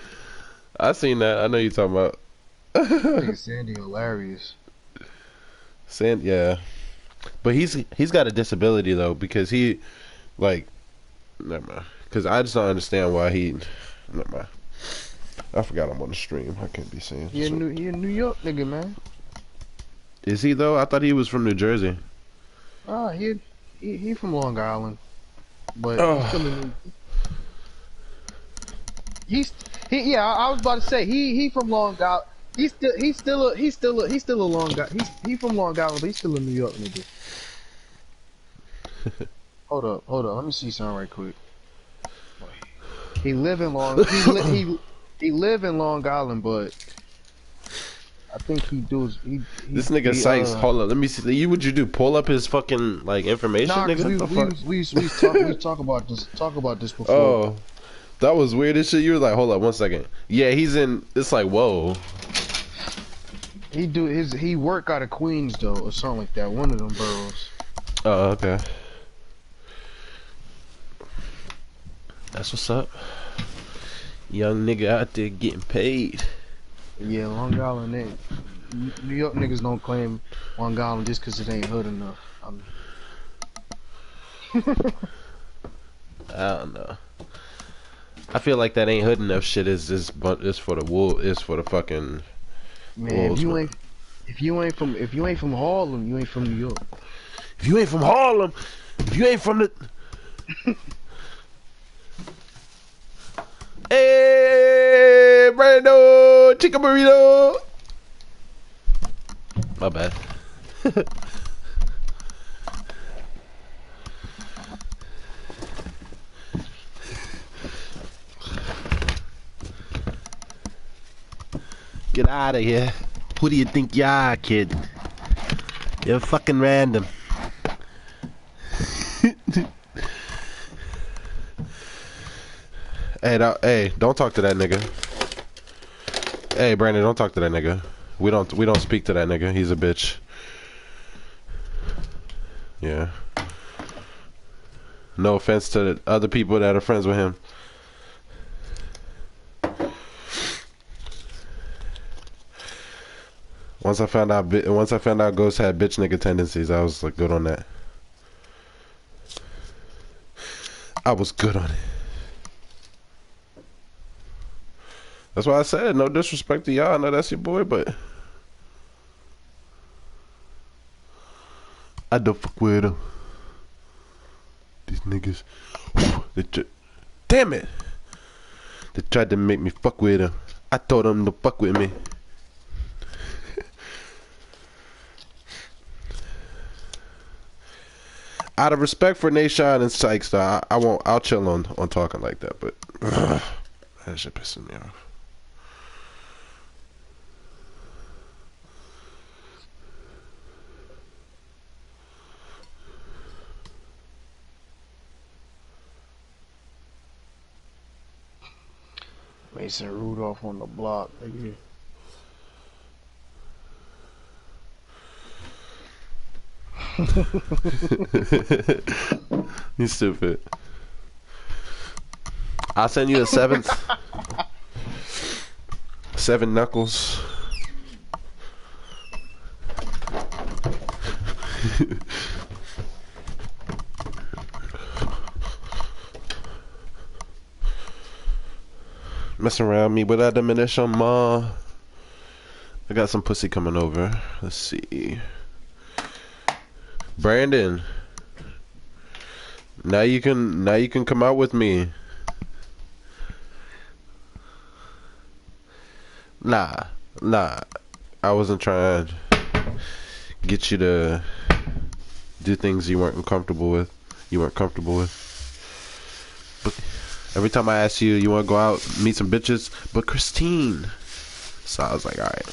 I seen that. I know you talking about. Nigga Sandy hilarious. Yeah, but he's got a disability though, because he, like, never mind. Because I just don't understand why he. Never mind. I forgot I'm on the stream. I can't be saying. He a New York nigga, man. Is he though? I thought he was from New Jersey. Oh, he from Long Island, but yeah. I was about to say he from Long Island. He's still a Long Island. He from Long Island, but he's still a New York nigga. Hold up. Let me see something right quick. He live in Long Island, but I think this nigga Sykes. Hold up, let me see. What you do? Pull up his fucking like information, nah, nigga. We talk about this before. Oh, that was weird as shit. You were like, hold up, 1 second. Yeah, he's in. It's like, whoa. He work out of Queens though, or something like that. One of them boroughs. Oh, okay. That's what's up. Young nigga out there getting paid. Yeah, Long Island. New York niggas don't claim Long Island just because it ain't hood enough. I don't know. I feel like that ain't hood enough shit is for the wool. Is for the fucking. Man, if you ain't from Harlem, you ain't from New York. If you ain't from Harlem, if you ain't from the. Hey, Brando, chicken burrito. My bad. Get out of here. Who do you think you are, kid? You're fucking random. Hey, don't talk to that nigga. Hey, Brandon, don't talk to that nigga. We don't speak to that nigga. He's a bitch. Yeah. No offense to the other people that are friends with him. Once I found out Ghost had bitch nigga tendencies, I was like good on that. I was good on it. That's why I said no disrespect to y'all. I know that's your boy, but I don't fuck with him. These niggas, damn it! They tried to make me fuck with him. I told them to fuck with me. Out of respect for Nation and Sykes, though, I'll chill on talking like that, but that shit pissing me off. Mason Rudolph on the block, nigga. You stupid. I'll send you a 7th. 7 knuckles. Messing around me without diminition, ma. I got some pussy coming over. Let's see. Brandon. Now you can come out with me. Nah. I wasn't trying to get you to do things you weren't comfortable with. But every time I ask you, you want to go out, meet some bitches, but Christine. So I was like, all right.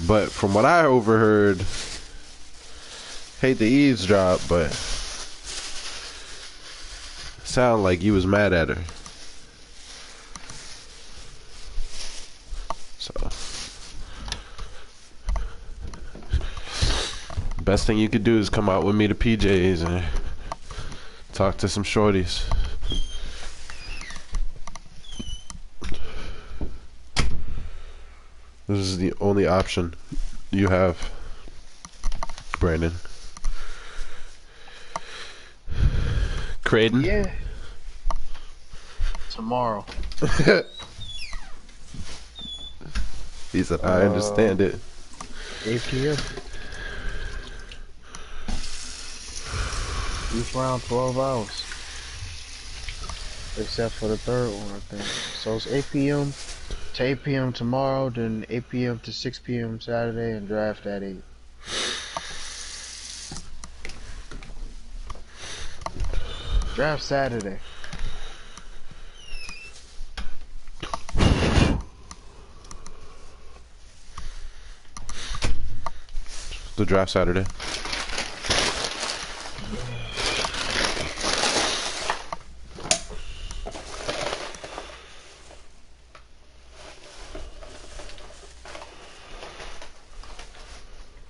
But from what I overheard, hate to eavesdrop, but sound like you was mad at her. So, best thing you could do is come out with me to PJ's and talk to some shorties. This is the only option you have, Brandon. Creighton? Yeah. Tomorrow. He said, I understand it. 8 p.m. Each round 12 hours. Except for the third one, I think. So it's 8 p.m. to 8 p.m. tomorrow, then 8 p.m. to 6 p.m. Saturday, and draft at 8. Draft Saturday. The draft Saturday.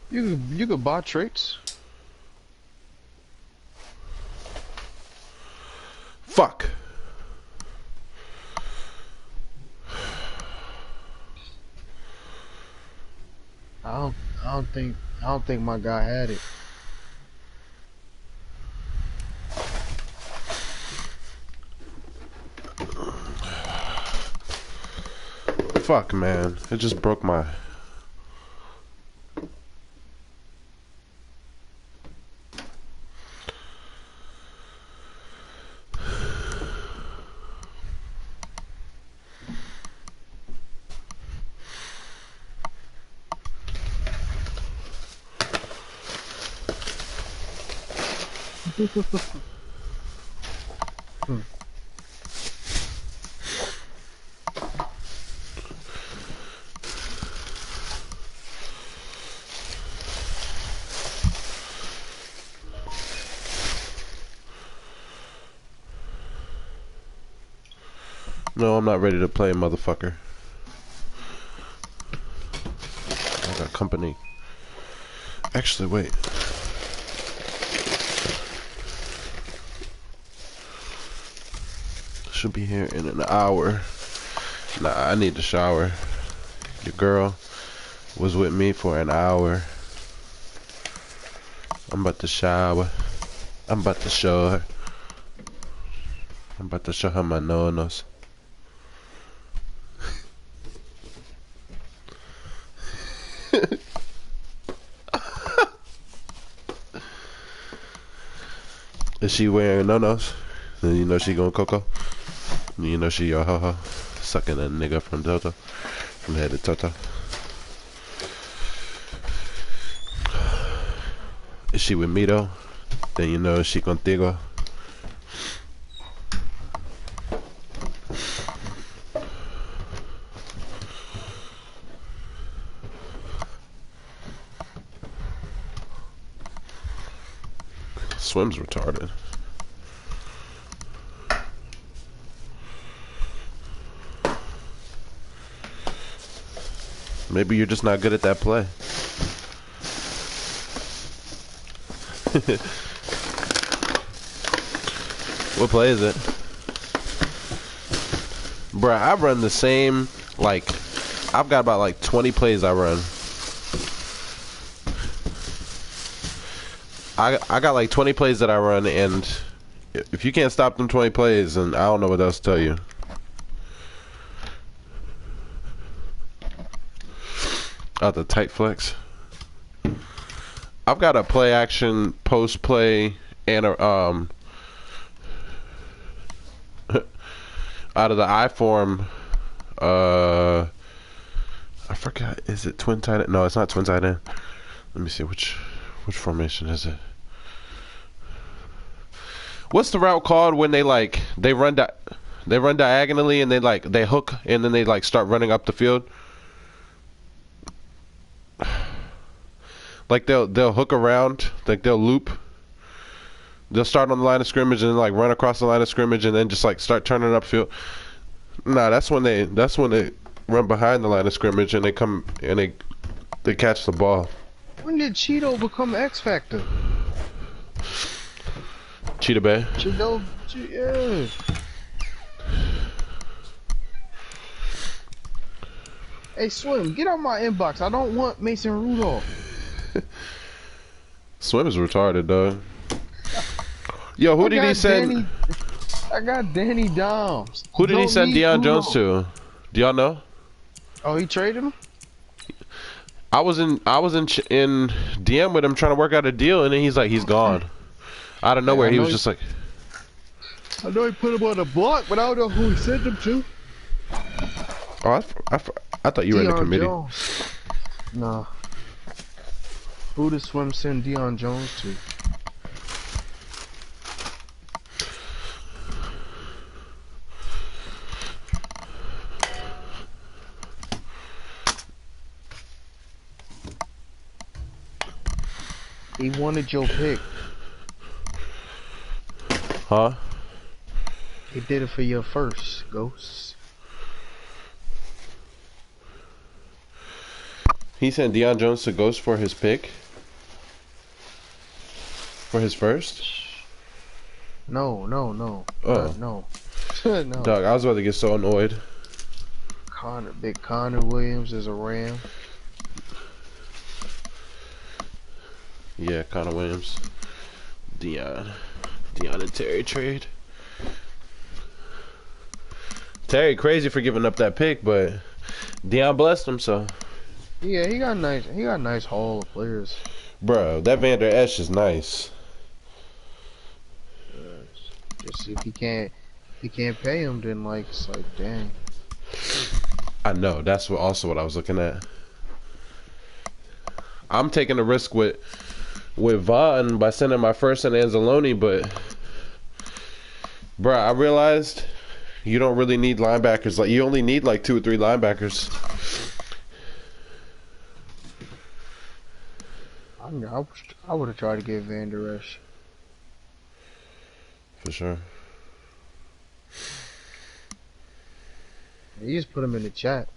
You could buy traits. Fuck. I don't think my guy had it. Fuck, man. It just broke my... No, I'm not ready to play, motherfucker. I got company. Actually, wait. Should be here in an hour. Nah, I need to shower. Your girl was with me for an hour. I'm about to shower. I'm about to show her. I'm about to show her my no-nos. Is she wearing no-nos? Then you know she going Coco. You know she your ho-ho. Sucking a nigga from Toto. From head to Toto. Is she with me though? Then you know she contigo. Swim's retarded. Maybe you're just not good at that play. What play is it? Bruh, I run the same, like, I've got about like 20 plays I run. I got like 20 plays that I run, and if you can't stop them 20 plays, then I don't know what else to tell you. Oh, the tight flex. I've got a play action, post play, and a out of the I form. I forgot. Is it twin tight end? No, it's not twin tight end. Let me see which formation is it. What's the route called when they run diagonally and they hook and then they like start running up the field? Like they'll hook around, like they'll loop. They'll start on the line of scrimmage and then, like, run across the line of scrimmage and then just like start turning upfield. Nah, that's when they run behind the line of scrimmage and they come and they catch the ball. When did Cheeto become X Factor? Cheetah Bay. Yeah. Hey, Swim, get out my inbox. I don't want Mason Rudolph. Swim is retarded, dog. Yo, who did he send? I got Danny Doms. Who did he send Deion Jones to? Do y'all know? Oh, he traded him? I was in DM with him trying to work out a deal, and then he's gone. Out of nowhere, he was just like. I know he put him on the block, but I don't know who he sent him to. Oh, I thought you were in the committee. Jones. Nah. Who does Swim send Deion Jones to? He wanted your pick. Huh? He did it for your first, Ghost. He sent Deion Jones to Ghost for his pick? For his first? No. Oh. No. No. Dog, I was about to get so annoyed. Big Connor Williams is a Ram. Yeah, Connor Williams. Deion and Terry trade. Terry crazy for giving up that pick, but Deion blessed him, so. Yeah, he got a nice haul of players. Bro, that Van Der Esch is nice. Just if he can't pay him, then it's like dang. I know, that's what I was looking at. I'm taking a risk with Vaughn by sending my first and Anzalone, but bro, I realized you don't really need linebackers. Like, you only need like 2 or 3 linebackers. I would have tried to get Van Der Esch. For sure. You just put him in the chat.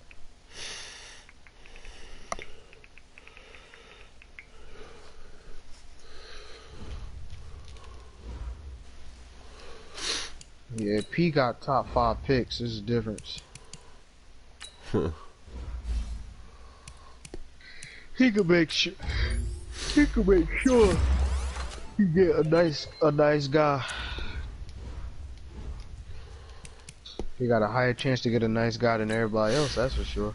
Yeah, P got top 5 picks. There's a difference. He could make sure. He could make sure he get a nice guy. He got a higher chance to get a nice guy than everybody else. That's for sure.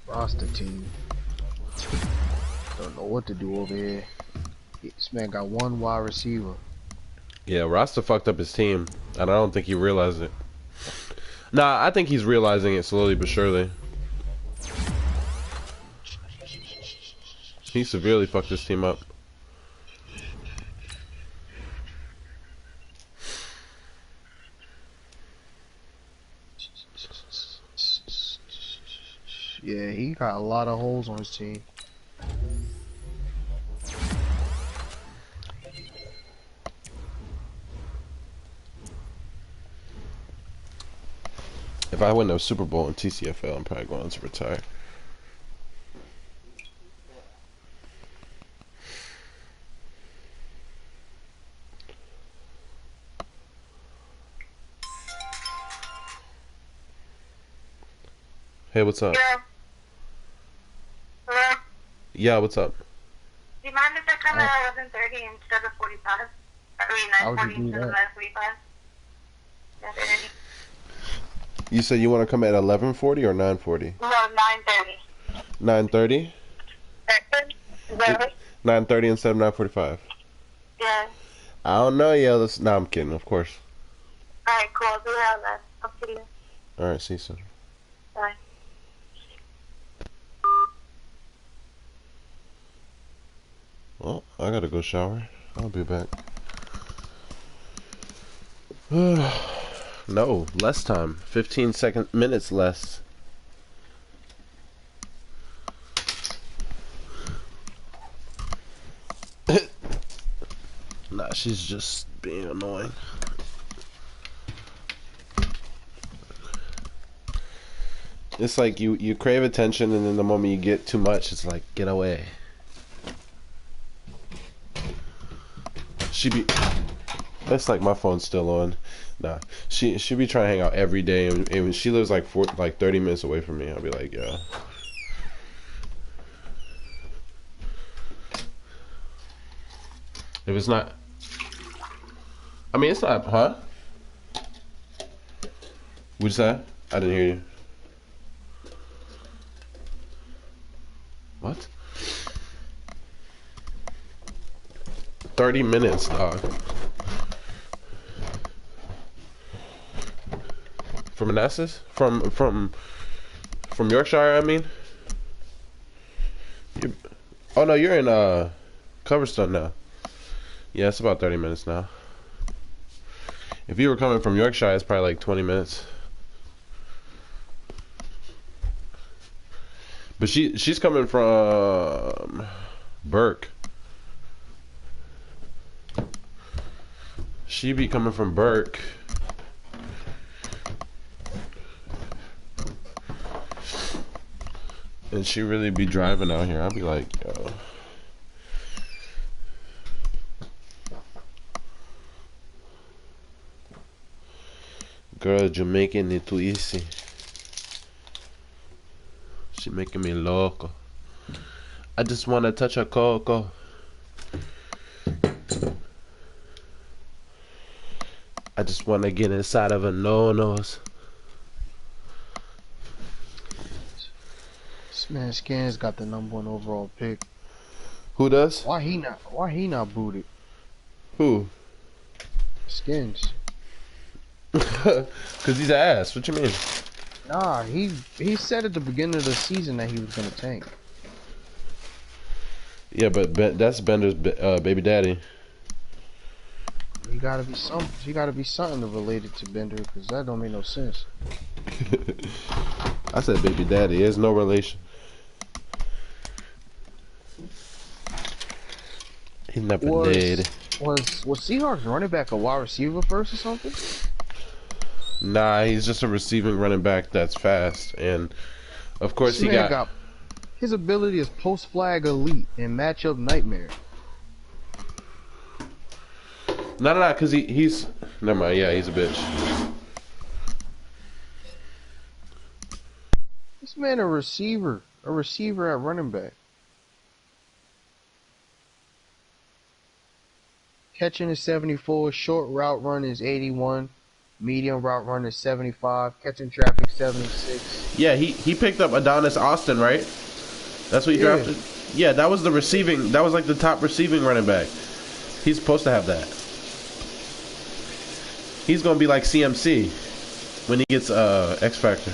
Roster team. Don't know what to do over here. This man got 1 wide receiver. Yeah, Rasta fucked up his team, and I don't think he realized it. Nah, I think he's realizing it slowly but surely. He severely fucked his team up. Yeah, he got a lot of holes on his team. If I win no Super Bowl in TCFL, I'm probably going to retire. Hey, what's up? Yeah. Hello? Yeah, what's up? Do you mind if I come at 11:30 instead of 45? How would 9:40 you do instead of that? 9:45? Is there any? You said you want to come at 11:40 or 9:40? No, 9:30. 9:30? Is that right? 9:30 instead of 9:45. Yeah. I don't know, yeah. No, I'm kidding, of course. Alright, cool. I'll do that then. I'll see you. Alright, see you soon. Bye. Well, I gotta go shower. I'll be back. No, less time. 15 minutes less. Nah, she's just being annoying. It's like you crave attention, and then the moment you get too much, it's like, get away. That's like my phone's still on. Nah, she be trying to hang out every day, and she lives like 30 minutes away from me. I'll be like, yeah. If it's not, I mean, it's not, huh? What'd you say? I didn't hear you. What? 30 minutes, dog. From Manassas? From Yorkshire, I mean? Oh no, you're in Coverstone now. Yeah, it's about 30 minutes now. If you were coming from Yorkshire, it's probably like 20 minutes. But she's coming from Burke. She be coming from Burke. And she really be driving out here. I'll be like, yo. Girl, Jamaican it too easy. She making me loco. I just wanna touch her coco. I just wanna get inside of her no-nos. This man Skins got the #1 overall pick. Who does? Why he not booted? Who? Skins. Cause he's ass. What you mean? Nah, he said at the beginning of the season that he was gonna tank. Yeah, but that's Bender's baby daddy. He gotta be something related to Bender, because that don't make no sense. I said baby daddy. There's no relation. He's never dead. Was Seahawks running back a wide receiver first or something? Nah, he's just a receiving running back that's fast, and of course This he man got his ability is post flag elite and matchup nightmare. no, cause he's never mind. Yeah, he's a bitch. This man a receiver at running back. Catching is 74, short route run is 81, medium route run is 75, catching traffic 76. Yeah, he picked up Adonis Austin, right? That's what he drafted. Yeah, that was the receiving. That was like the top receiving running back. He's supposed to have that. He's gonna be like CMC when he gets X Factor.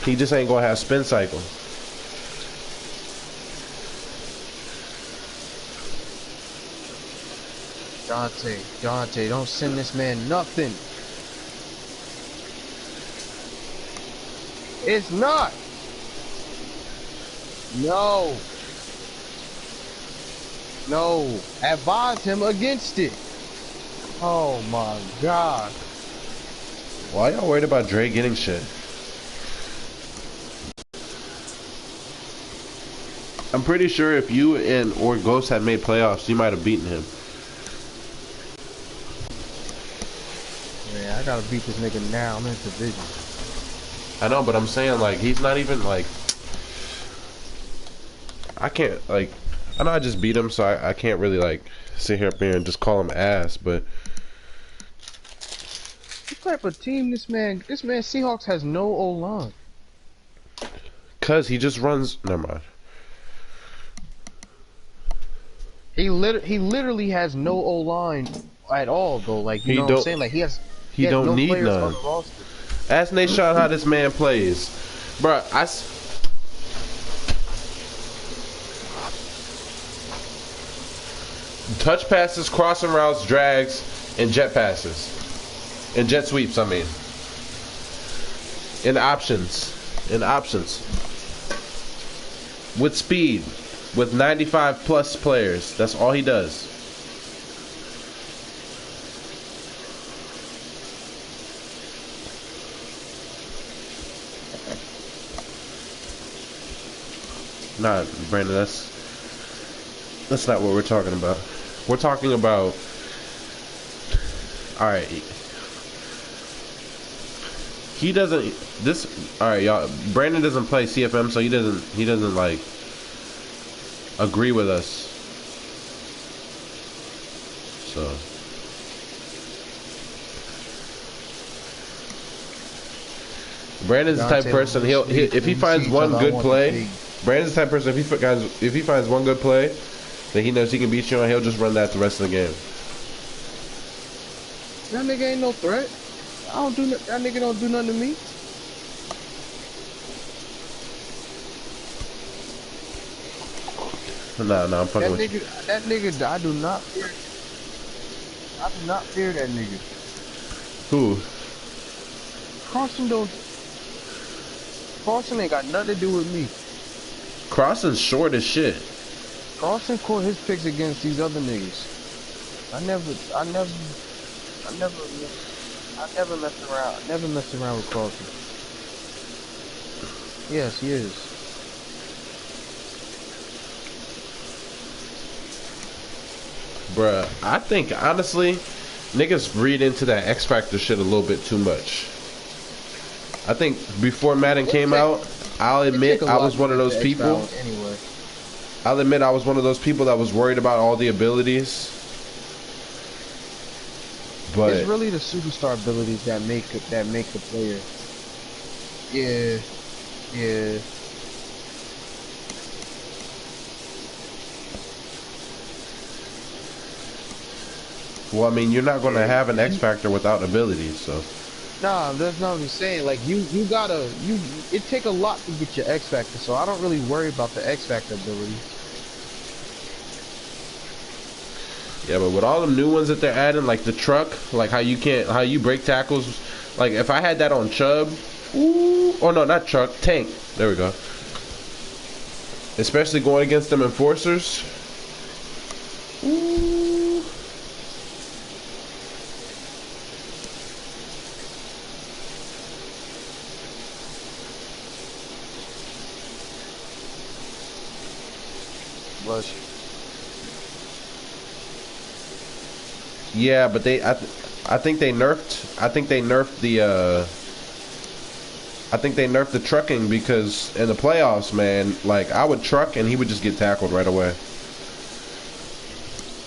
He just ain't gonna have spin cycle. Dante, don't send this man nothing. It's not. No. Advise him against it. Oh my God. Why y'all worried about Dre getting shit? I'm pretty sure if you or Ghost had made playoffs, you might have beaten him. Man, I gotta beat this nigga now. I'm in division. I know, but I'm saying, like, he's not even, like... I can't, like... I know I just beat him, so I can't really, like, sit here up here and just call him ass, but... What type of team this man Seahawks has no O-line. Cause he just runs... Never mind. He literally has no O-line at all, though. Like, you know what I'm saying? Like, he has don't no need players none. on the roster. Ask Nashawn how this man plays. Bruh, touch passes, crossing routes, drags, and jet passes. And jet sweeps, I mean. And options. with speed, with 95 plus players. That's all he does. Nah, Brandon, that's not what we're talking about. We're talking about, all right. He doesn't. All right, y'all. Brandon doesn't play CFM, so he doesn't like agree with us. So. Brandon's the type of person. He'll if he finds one good play. Brandon's the type of person. If he finds one good play that he knows he can beat you on, he'll just run that the rest of the game. That nigga ain't no threat. That nigga don't do nothing to me. Nah, I'm fucking with you. That nigga, I do not fear that nigga. Who? Carson ain't got nothing to do with me. Crosson's short as shit. Carson caught his picks against these other niggas. I never messed around. I never messed around with Carson. Yes, he is. Bruh, I think honestly, niggas read into that X Factor shit a little bit too much. I think before Madden came out, I'll admit I was one of those people. Anyway. I'll admit I was one of those people that was worried about all the abilities. But it's really the superstar abilities that make the player. Yeah. Well, I mean, you're not gonna have an X Factor without abilities, so. Nah, that's not what I'm saying. Like it take a lot to get your X Factor, so I don't really worry about the X Factor ability. Yeah, but with all them new ones that they're adding, like the truck, like how you break tackles, like if I had that on Chubb, oh no, not truck, tank. There we go. Especially going against them enforcers. Ooh. Bless you. Yeah, but I think they nerfed the trucking because in the playoffs, man, like I would truck and he would just get tackled right away.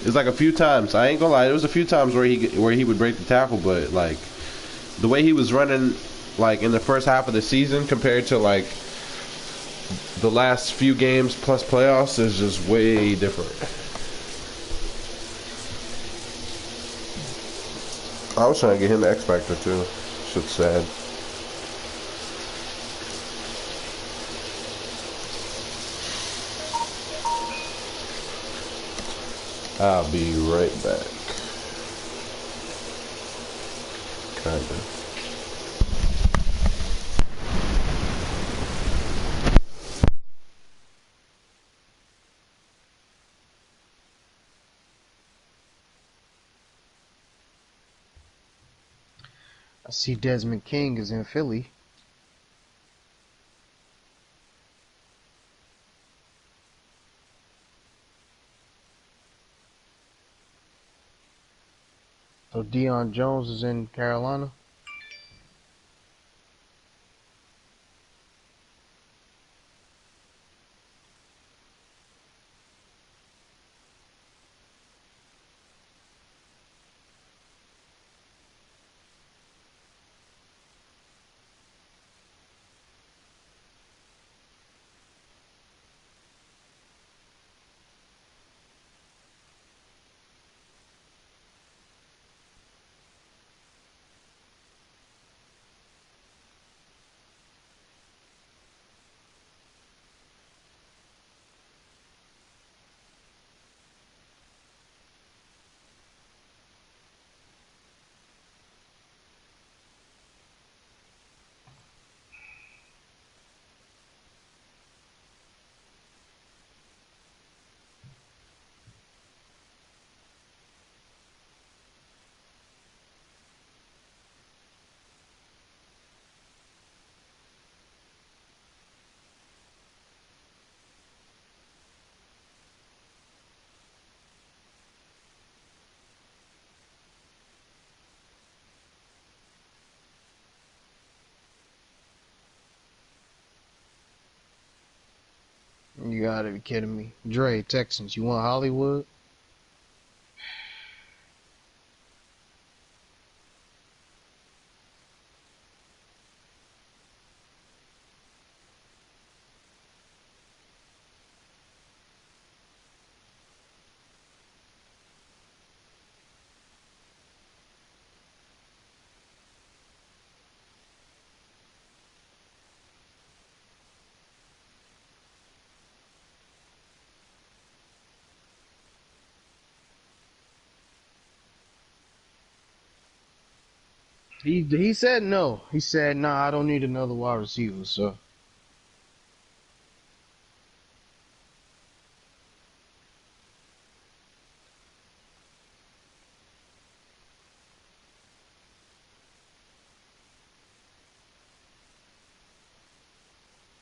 It's like a few times. I ain't gonna lie, there was a few times where he would break the tackle, but like the way he was running, like in the first half of the season compared to like the last few games plus playoffs is just way different. I was trying to get him X Factor too. Shit's sad. I'll be right back. Kinda. I see Desmond King is in Philly. So Deion Jones is in Carolina. gotta be kidding me. Dre, Texans, you want Hollywood? He said no. He said, nah, I don't need another wide receiver, so.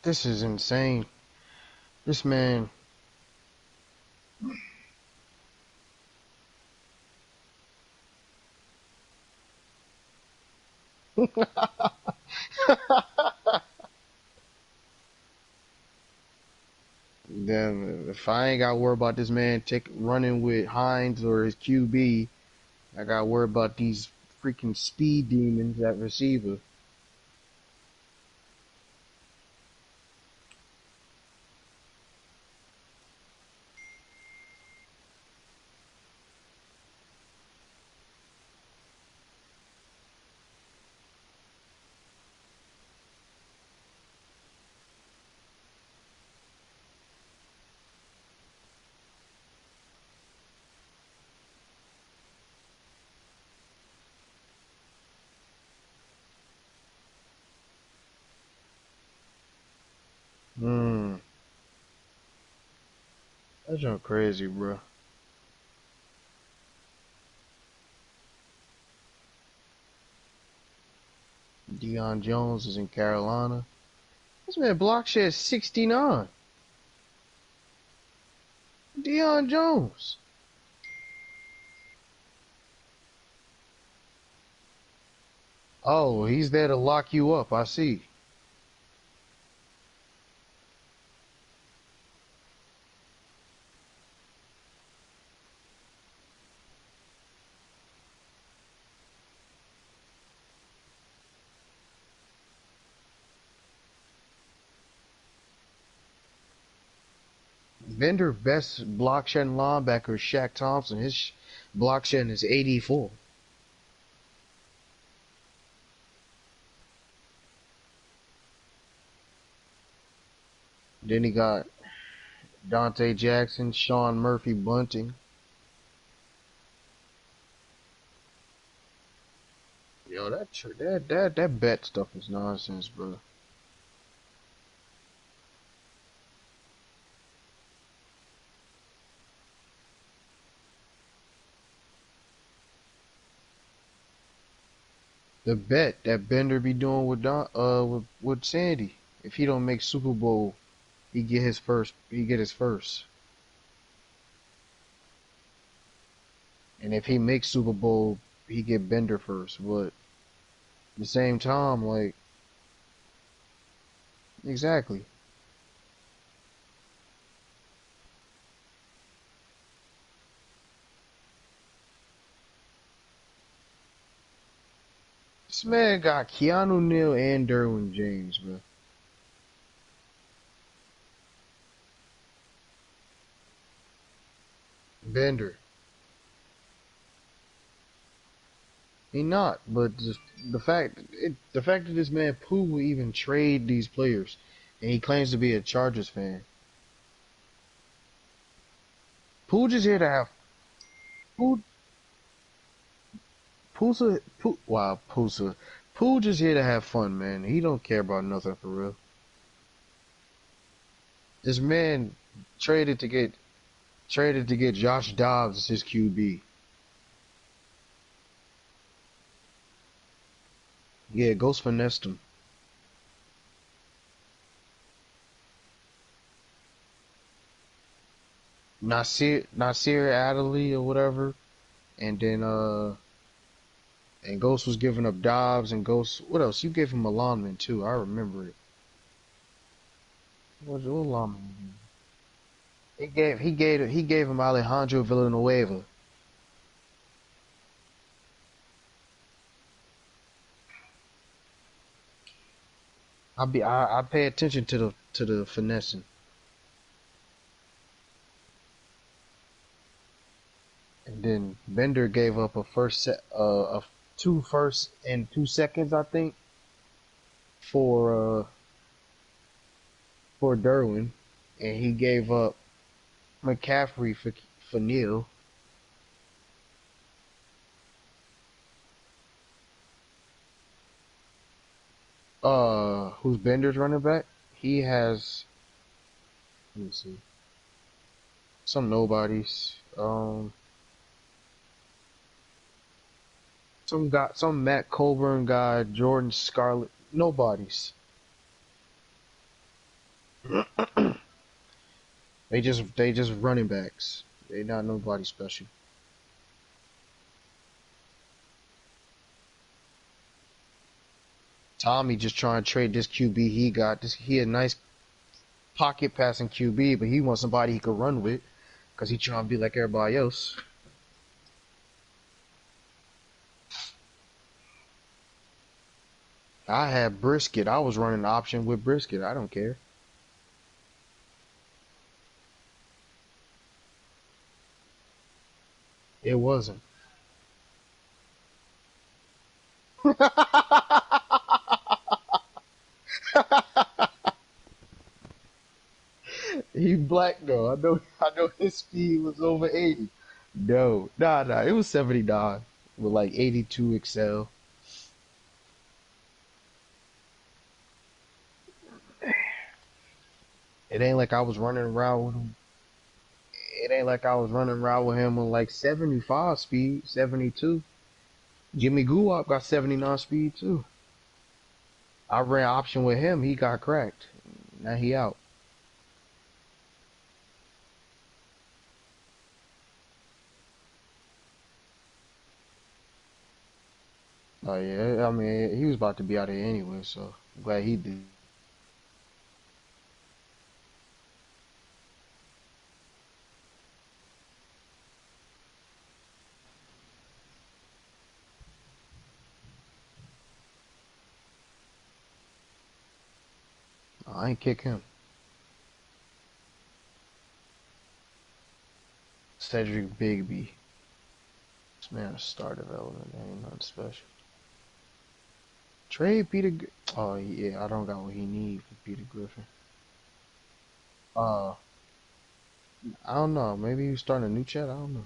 This is insane. This man. Damn, if I ain't got to worry about this man running with Hines or his QB, I got to worry about these freaking speed demons at receiver. That's just crazy, bro. Deion Jones is in Carolina. This man block share 69. Deion Jones. Oh, he's there to lock you up. I see. Bender best block shedding linebacker is Shaq Thompson. His block shedding is 84. Then he got Dante Jackson, Sean Murphy Bunting. Yo, that bet stuff is nonsense, bro. The bet that Bender be doing with Sandy. If he don't make Super Bowl, he get his first. And if he makes Super Bowl, he get Bender first. But at the same time, like, exactly. This man got Keanu Neal and Derwin James, bro. Bender. He not, but the fact that this man Pooh will even trade these players, and he claims to be a Chargers fan. Pooh just here to have Pooh. Pooh just here to have fun, man. He don't care about nothing for real. This man traded to get Josh Dobbs as his QB. Yeah, Ghost finessed him. Nasir Adderley or whatever, and then and Ghost was giving up Dobbs, and Ghost, what else? You gave him a lineman too. I remember it. What lineman? He gave him Alejandro Villanueva. I pay attention to the finessing. And then Bender gave up a first set, a 2 firsts and 2 seconds, I think, for Derwin, and he gave up McCaffrey for Neal. Who's Bender's running back? He has, let me see, some nobodies. Some Matt Colburn guy, Jordan Scarlett, nobodies. They just running backs. They not nobody special. Tommy just trying to trade this QB he got. He a nice pocket passing QB, but he wants somebody he could run with, cause he trying to be like everybody else. I had Brisket. I was running the option with Brisket. I don't care. It wasn't. He black though. I know his speed was over 80. No. Nah. It was 79 with like 82 Excel. It ain't like I was running around with him. It ain't like I was running around with him on like 75 speed, 72. Jimmy Guwap got 79 speed too. I ran option with him. He got cracked. Now he out. Oh yeah, I mean he was about to be out of here anyway, so I'm glad he did. I ain't kick him. Cedric Bigby. This man a star development. Ain't nothing special. Trade Peter. Oh yeah, I don't got what he need for Peter Griffin. Uh, I don't know. Maybe he was starting a new chat. I don't know.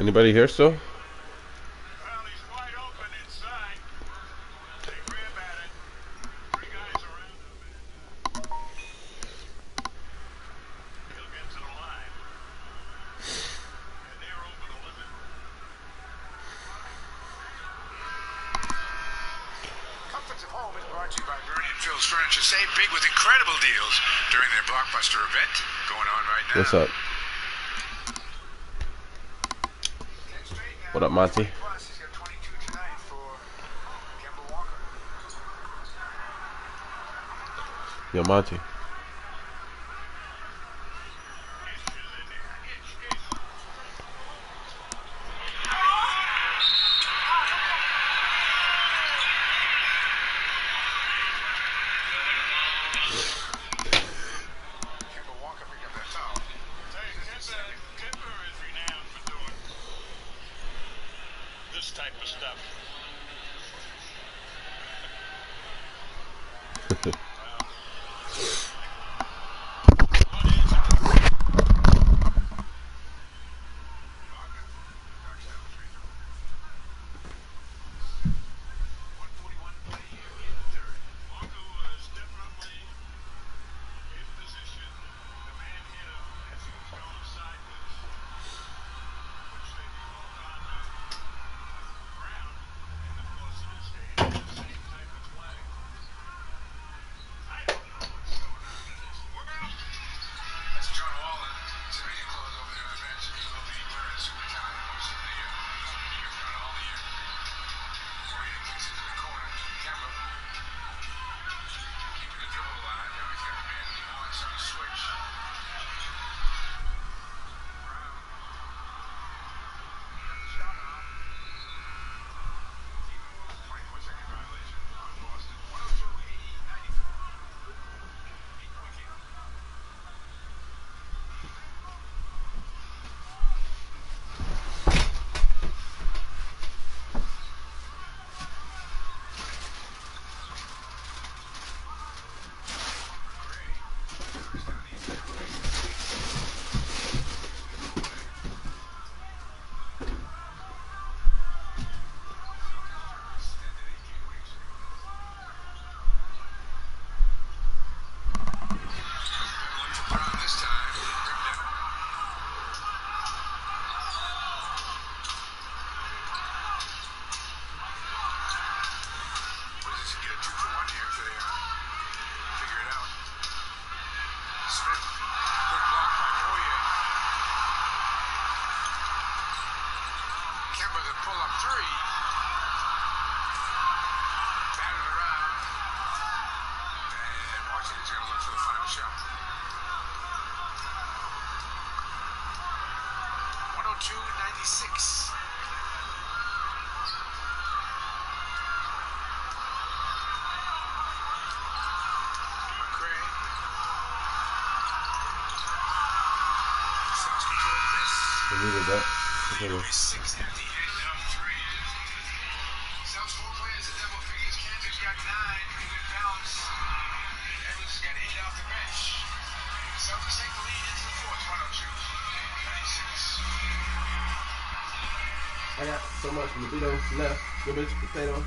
Anybody here still? Well, he's wide open inside. They grab at it. 3 guys around him. He'll get to the line. And they're over the limit. Comforts of Home is brought to you by Bernie and Phil's Furniture. Save big with incredible deals during their blockbuster event going on right now. What's up? What up, Monty? Plus, he's got 22 tonight for Kemba Walker. Yo, Monty. Kemba Walker picked up that foul. Kemba is renowned for doing this type of stuff. Walker was definitely in position. The man hit him as he was going sideways, which they rolled on the ground. And of course, in this game, it's the same type of play. I don't know what's going on in this world. That's John Wallen. Civilian clothes over there on the bench. He's going to be wearing super tie most of the year. Front all year. Moria kicks into the corner. Kemba. Keeping the dribble alive. Now he's got the man he wants on the switch. Brown. Shot off. 24-second violation on Boston. 102-94. 8-point game. Brown this time. Ripped it. What is this? You get a 2-for-1 here if they figure it out. Smith. Good block by Poirier. Kemba the pull-up 3. Batted around. And Washington's going to look for the final shot. 102-96. McCray. Sounds control of this. I needed that. Leroy 6 at the end of 3. South's 4 players at double figures. Kansas got 9. Pretty good balance. Evans has got 8 off the bench. Celtics take the lead into the fourth. 102-96. I got so much potato left. Go bitch potato.